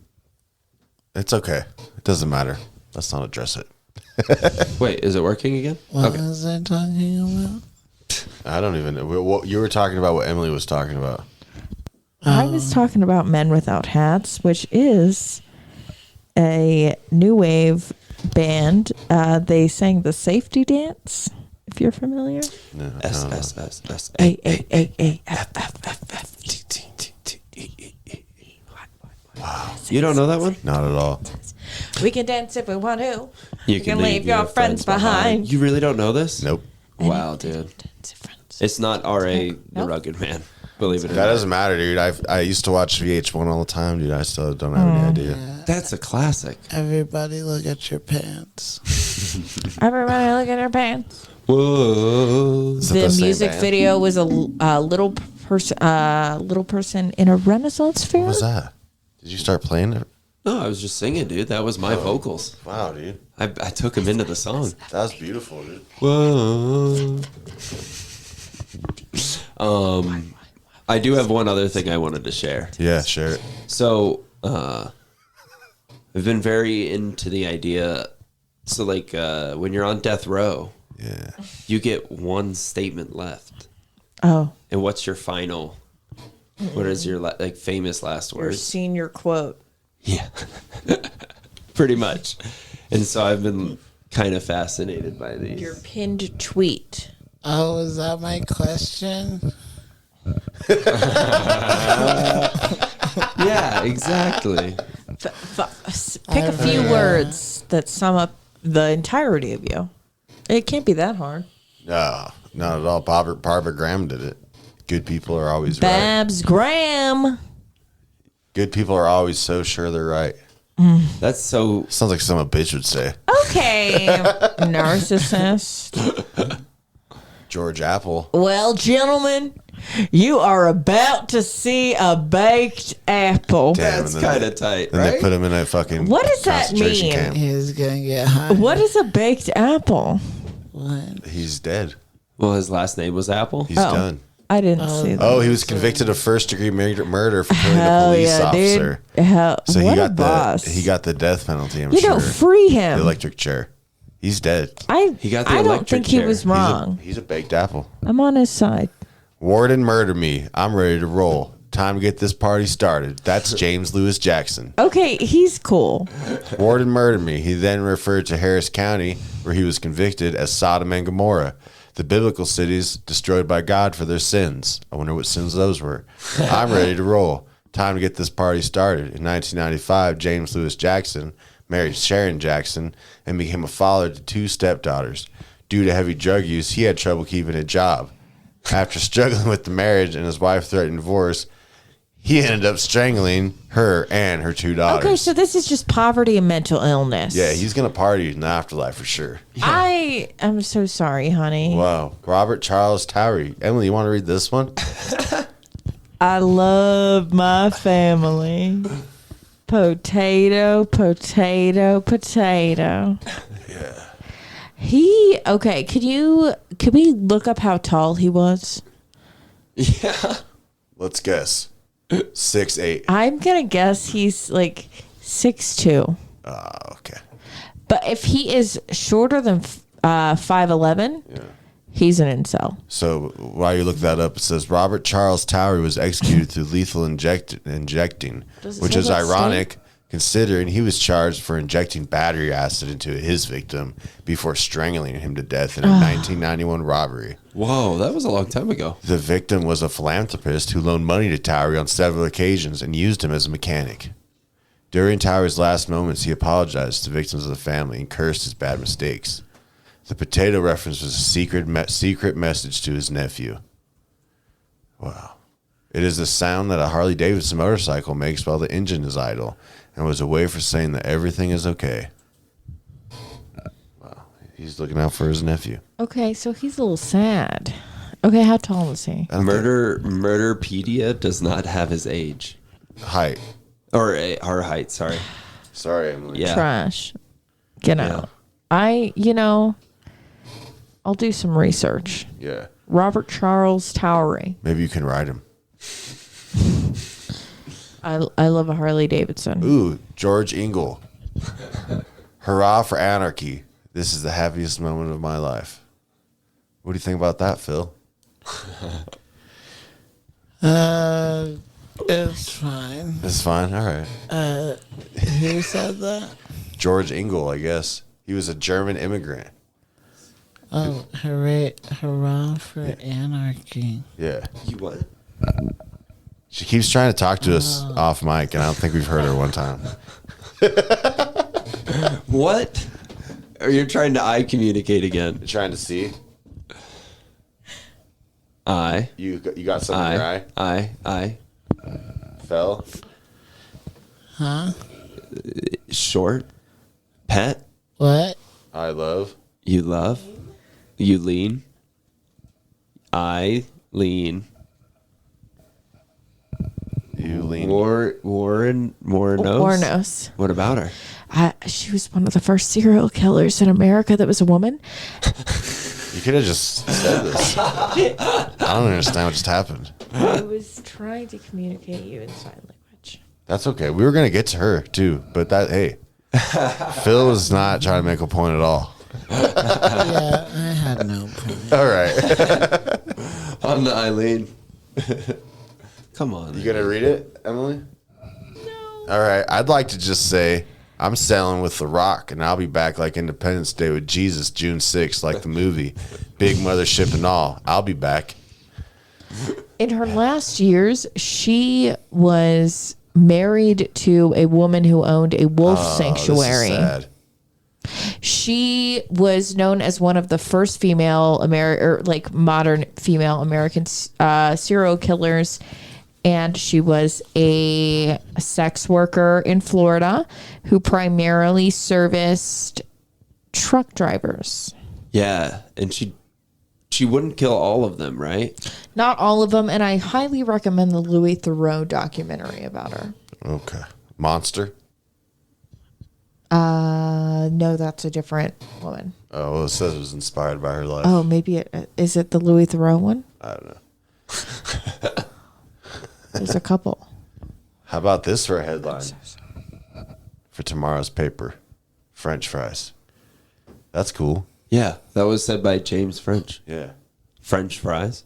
It's okay. It doesn't matter. Let's not address it. Wait, is it working again? What was I talking about? I don't even know. What you were talking about what Emily was talking about. I was talking about Men Without Hats, which is a new wave band. They sang the Safety Dance, if you're familiar. No, S no, no. S S S A A A A F F F F T T T T E E E E. You don't know that one? Not at all. We can dance if we want to. You can leave your friends behind. You really don't know this? Nope. Wow, dude. It's not R.A. the Nope. Rugged Man. Believe it or That not. doesn't matter, dude. I used to watch VH1 all the time, dude. I still don't have any idea. That's a classic. Everybody look at your pants. Everybody look at her pants. Whoa. Is it The same music band? video was a little person in a Renaissance fair. What was that? Did you start playing it? No, I was just singing, dude. That was my vocals. Wow, dude. I took him into the song. That was beautiful, dude. Whoa. I do have one other thing I wanted to share. Yeah, sure. So, I've been very into the idea. So, like, when you're on death row, Yeah. you get one statement left. Oh, And what's your final? What is your like famous last your words? senior quote. Yeah, pretty much. And so I've been kind of fascinated by these. Your pinned tweet. Oh, is that my question? Yeah, exactly. Pick a few words that sum up the entirety of you. It can't be that hard. No, not at all. Barbara Graham did it. Good people are always right. Babs Graham. Good people are always so sure they're right. That's so. Sounds like something a bitch would say. Okay, narcissist. George Apple. Well, gentlemen, you are about to see a baked apple. Damn, That's and then kind of tight, Then right? they put him in a fucking What does that concentration mean? camp. He's gonna get high. What is a baked apple? What? He's dead. Well, his last name was Apple. He's Oh. done. I didn't see that. Oh, he was convicted of first-degree murder for killing a Hell police yeah, officer. dude. Hell, So what he a got boss. the death penalty. I'm You sure. know, free him. The electric chair. He's dead. He got the I don't electric think he chair. was wrong. He's a baked apple. I'm on his side. Warden murder me. I'm ready to roll. Time to get this party started. That's James Lewis Jackson. Okay, he's cool. Warden murdered me. He then referred to Harris County, where he was convicted, as Sodom and Gomorrah, the biblical cities destroyed by God for their sins. I wonder what sins those were. I'm ready to roll. Time to get this party started. In 1995, James Lewis Jackson married Sharon Jackson and became a father to 2 stepdaughters. Due to heavy drug use, he had trouble keeping a job. After struggling with the marriage and his wife threatened divorce, he ended up strangling her and her 2 daughters. Okay, so this is just poverty and mental illness. Yeah, he's going to party in the afterlife for sure. I am so sorry, honey. Wow. Robert Charles Towery. Emily, you want to read this one? I love my family. Potato, potato, potato. Yeah. Okay, could we look up how tall he was? Yeah. Let's guess. 6'8". I'm gonna guess he's like 6'2". Okay. But if he is shorter than 5'11", he's an incel. So while you look that up, it says Robert Charles Towery was executed through lethal injecting, Does it which say is what ironic considering he was charged for injecting battery acid into his victim before strangling him to death in a 1991 robbery. Whoa, that was a long time ago. The victim was a philanthropist who loaned money to Towery on several occasions and used him as a mechanic. During Towery's last moments, he apologized to victims of the family and cursed his bad mistakes. The potato reference was a secret message to his nephew. Wow. It is the sound that a Harley-Davidson motorcycle makes while the engine is idle, and was a way for saying that everything is okay. Wow. He's looking out for his nephew. Okay, so he's a little sad. Okay, how tall is he? Murderpedia does not have his age Height. or height. Sorry. Sorry, Emily. Yeah. Trash. Get out. I'll do some research. Yeah. Robert Charles Towery. Maybe you can ride him. I love a Harley Davidson. Ooh, George Engel. Hurrah for anarchy. This is the happiest moment of my life. What do you think about that, Phil? It's fine. It's fine. All right. Who said that? George Engel, I guess. He was a German immigrant. Oh, hurrah for anarchy. Yeah. You what? She keeps trying to talk to us off mic, and I don't think we've heard her one time. What? Or you're trying to eye communicate again? You're trying to see? Eye. You got something in your eye? Eye. Phil? Huh? Short. Pet. What? I love. You love. You lean. I lean. You lean. Warren Warnos. Warnos. What about her? She was one of the first serial killers in America that was a woman. You could have just said this. I don't understand what just happened. I was trying to communicate you in sign language. That's okay. We were going to get to her, too. But hey. Phil was not trying to make a point at all. Yeah, I had no point. All right. On the Eileen. Come on. You going to read it, Emily? No. All right. I'd like to just say I'm sailing with The Rock, and I'll be back like Independence Day with Jesus June 6th, like the movie. Big mothership and all. I'll be back. In her last years, she was married to a woman who owned a wolf sanctuary. This is sad. She was known as one of the first modern female American serial killers, and she was a sex worker in Florida who primarily serviced truck drivers. Yeah, and she wouldn't kill all of them, right? Not all of them, and I highly recommend the Louis Theroux documentary about her. Okay. Monster. No, that's a different woman. Oh, well, it says it was inspired by her life. Oh, maybe is it the Louis Theroux one? I don't know. There's a couple. How about this for a headline for tomorrow's paper? French fries. That's cool. Yeah, that was said by James French. Yeah. French fries.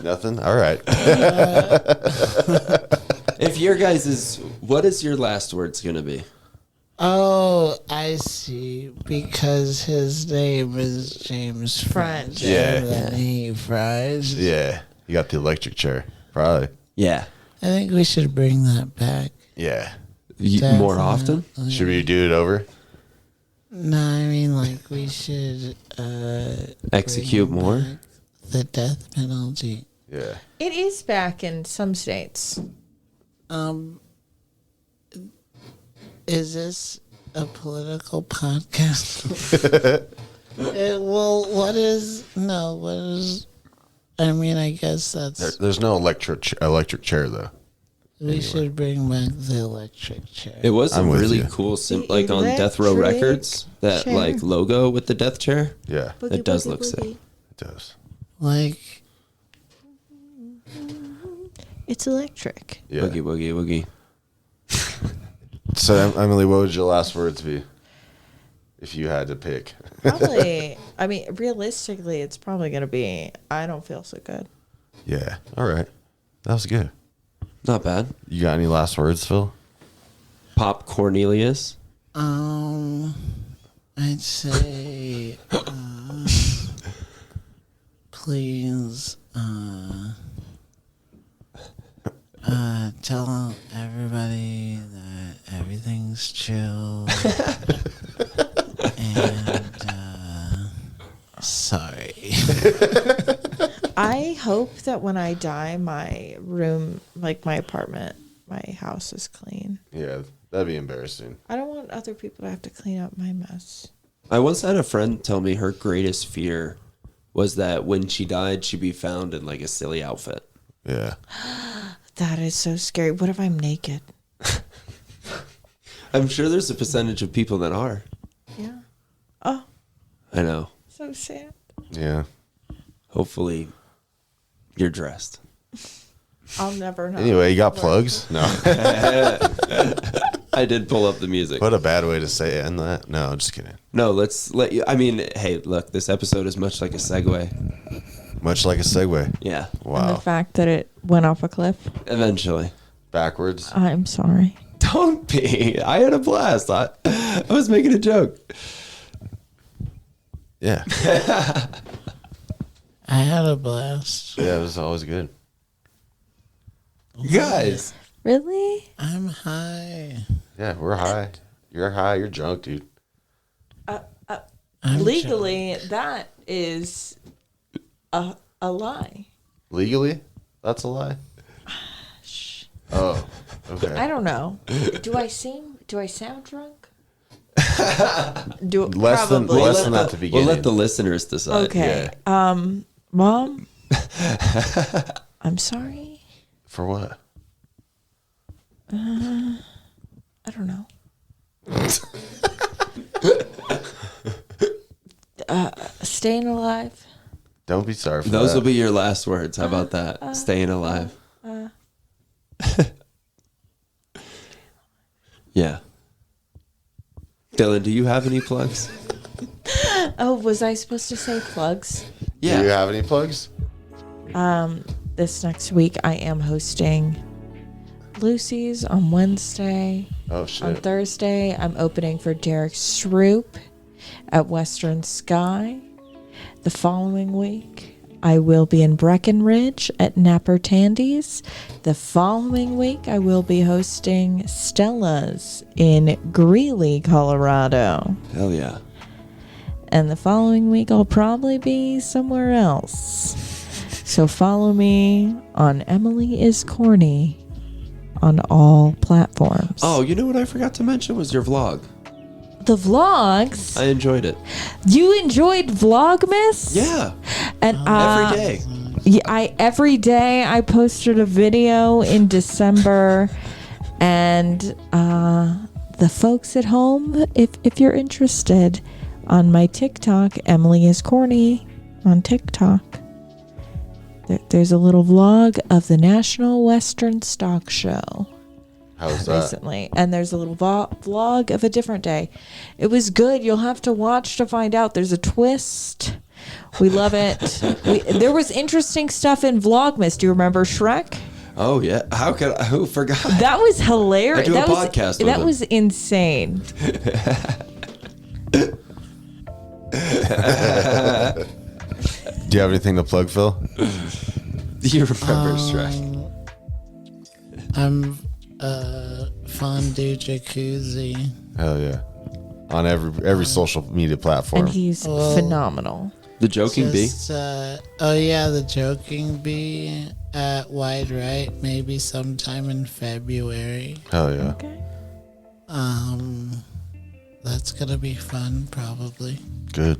Nothing? All right. If your guys is, what is your last words going to be? Oh, I see. Because his name is James French. Yeah. And then he fries. Yeah. You got the electric chair. Probably. Yeah. I think we should bring that back. Yeah. More often? Should we do it over? No, I mean, like, we should Execute bring more? back the death penalty. Yeah. It is back in some states. Is this a political podcast? What is... I mean, I guess that's... There's no electric chair, though. We should bring back the electric chair. It was a I'm with really you. cool, The like on Death Row electric Records, that chair. like logo with the death chair. Yeah. It does look sick. It does. Like, It's electric. Yeah. Boogie, boogie, boogie. So, Emily, what would your last words be if you had to pick? Probably. I mean, realistically, it's probably going to be, I don't feel so good. Yeah. All right. That was good. Not bad. You got any last words, Phil? Pop Cornelius. I'd say, please, tell everybody that everything's chill. And, sorry. I hope that when I die, my room, like my apartment, my house is clean. Yeah, that'd be embarrassing. I don't want other people to have to clean up my mess. I once had a friend tell me her greatest fear was that when she died, she'd be found in like a silly outfit. Yeah. That is so scary. What if I'm naked? I'm sure there's a percentage of people that are. Yeah. Oh, I know. so sad. Yeah. Hopefully, you're dressed. I'll never know. Anyway, you got plugs? No. I did pull up the music. What a bad way to say it. And that. No, just kidding. No, let's let you. I mean, hey, look, this episode is much like a segue. Much like a segue. Yeah, And the Wow. fact that it went off a cliff. eventually. Backwards. I'm sorry. Don't be. I had a blast. I was making a joke. Yeah. I had a blast. Yeah, it was always good. Guys. Really? I'm high. Yeah, we're high. You're high. You're drunk, dude. I'm Legally, that is a lie. Legally? That's a lie? Oh, okay. I don't know. Do I sound drunk? Less than Probably. at the beginning. We'll let the listeners decide. Okay. Mom, I'm sorry. For what? I don't know. Staying alive. Don't be sorry for Those that. will be your last words. How about that? Staying alive. Yeah. Dylan, do you have any plugs? Oh, was I supposed to say plugs? Do you have any plugs? This next week I am hosting Lucy's on Wednesday. Oh, On shit. Thursday, I'm opening for Derek Stroop at Western Sky. The following week, I will be in Breckenridge at Napper Tandy's. The following week, I will be hosting Stella's in Greeley, Colorado. Hell yeah. And the following week, I'll probably be somewhere else. So follow me on Emily is Corny on all platforms. Oh, you know what I forgot to mention was your vlog. The vlogs. I enjoyed it. You enjoyed Vlogmas? Yeah. And Every day. Yeah, every day I posted a video in December, and the folks at home, if you're interested, on my TikTok, Emily is Corny on TikTok. There's a little vlog of the National Western Stock Show. How's that? Recently, and there's a little vlog of a different day. It was good. You'll have to watch to find out. There's a twist. We love it. There was interesting stuff in Vlogmas. Do you remember Shrek? Oh yeah. Who forgot? That was hilarious. I do a podcast with That him. was insane. Do you have anything to plug, Phil? Do you remember Shrek? I'm fondue jacuzzi. Hell yeah. On every social media platform. And he's phenomenal. The Joking Bee? Oh yeah, the Joking Bee at Wide Right, maybe sometime in February. Hell yeah. Okay. That's gonna be fun, probably. Good.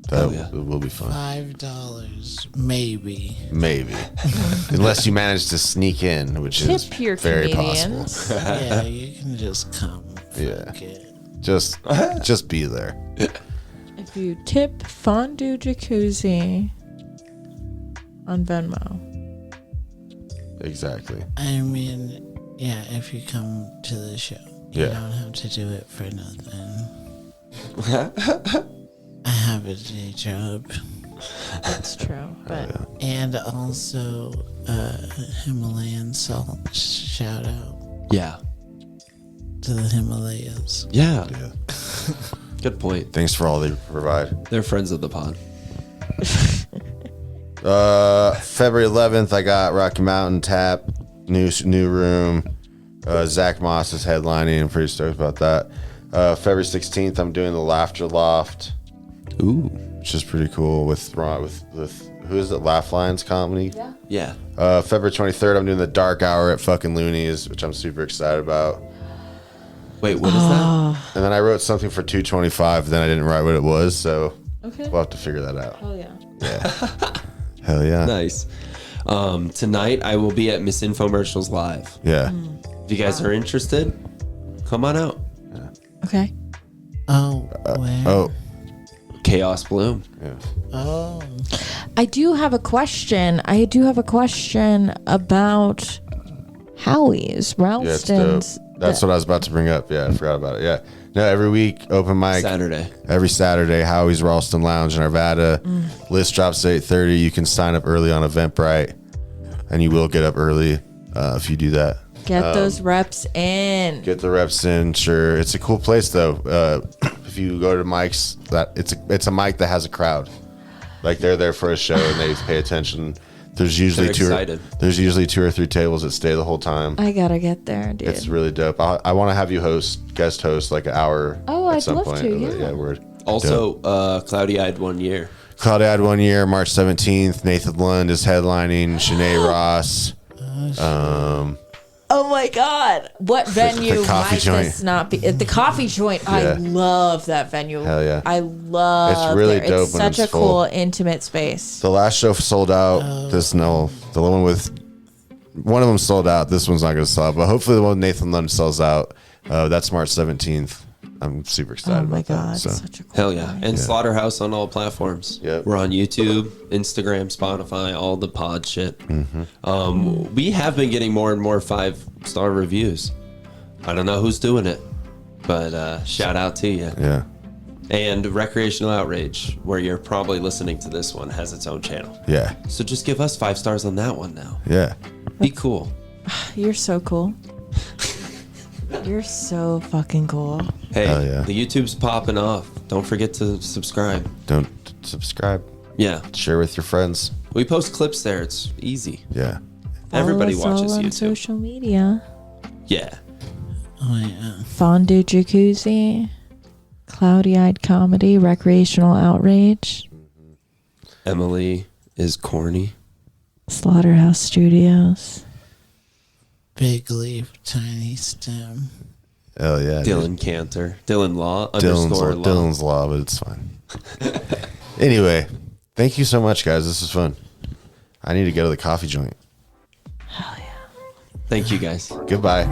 That yeah. will be fun. $5, maybe. Maybe. Unless you manage to sneak in, which is Tip your very comedians. possible. Yeah, you can just come. Yeah. Fuck it. Just be there. If you tip Fondue Jacuzzi on Venmo. Exactly. I mean, yeah, if you come to the show, you Yeah. don't have to do it for nothing. I have a day job. That's true. But And also, Himalayan salt. Shout out Yeah. to the Himalayas. Yeah. Yeah. Good point. Thanks for all they provide. They're friends of the pod. February 11th, I got Rocky Mountain Tap, new room. Zach Moss is headlining. I'm pretty stoked about that. February 16th, I'm doing the Laughter Loft, Ooh. which is pretty cool with who is it? Laugh Lines Comedy. Yeah. February 23rd, I'm doing the Dark Hour at fucking Looney's, which I'm super excited about. Wait, what is that? And then I wrote something for 225, then I didn't write what it was, so okay. we'll have to figure that out. Oh yeah. Yeah. Hell yeah. Nice. Tonight I will be at Miss Infomercials Live. Yeah. If you guys are interested, come on out. Okay. Oh, where? Oh. Chaos Bloom. Yeah. Oh. I do have a question. About Howie's, Yeah, it's dope. Ralston's. That's what I was about to bring up. Yeah, I forgot about it. Yeah. No, every week, open mic. Saturday. Every Saturday, Howie's Ralston Lounge in Arvada. List drops at 8:30. You can sign up early on Eventbrite, and you will get up early if you do that. Get those reps in. Get the reps in. Sure, it's a cool place though. If you go to mics, it's a mic that has a crowd. Like they're there for a show and they pay attention. There's usually They're excited. 2 or 3 tables that stay the whole time. I gotta get there, dude. It's really dope. I want to have you guest host like an hour. Oh, at I'd some love point. to, yeah. Yeah, word. Also, Cloudy Eyed 1 year. Cloud Ad 1 year, March 17th. Nathan Lund is headlining. Shanae Ross. Oh my God! What venue coffee might joint. this not be? The coffee joint. I Yeah. love that venue. Hell yeah. I love. It's really there. dope It's when such it's a cool, full. intimate space. The last show sold out. The one with one of them sold out. This one's not going to sell out, but hopefully the one with Nathan Lund sells out. That's March 17th. I'm super excited Oh my about God! that. So. Such a cool Hell yeah. night. And Slaughterhouse on all platforms. Yep. We're on YouTube, Instagram, Spotify, all the pod shit. We have been getting more and more 5-star reviews. I don't know who's doing it, but shout out to you. Yeah. And Recreational Outrage, where you're probably listening to this one, has its own channel. Yeah. So just give us 5 stars on that one now. Yeah. Be cool. You're so cool. You're so fucking cool. Hey, Hell yeah. the YouTube's popping off. Don't forget to subscribe. Don't subscribe. Yeah. Share with your friends. We post clips there. It's easy. Yeah. Everybody Follow us watches all on YouTube. social media. Yeah. Oh, yeah. Fondue Jacuzzi, Cloudy Eyed Comedy, Recreational Outrage, Emily is corny. Slaughterhouse Studios, Big leaf, tiny stem. Oh yeah, Dylan Kantor. Dylan Law Dylan's underscore law, Law. Dylan's law, but it's fine. Anyway, thank you so much, guys. This is fun. I need to go to the coffee joint. Thank you guys. Goodbye.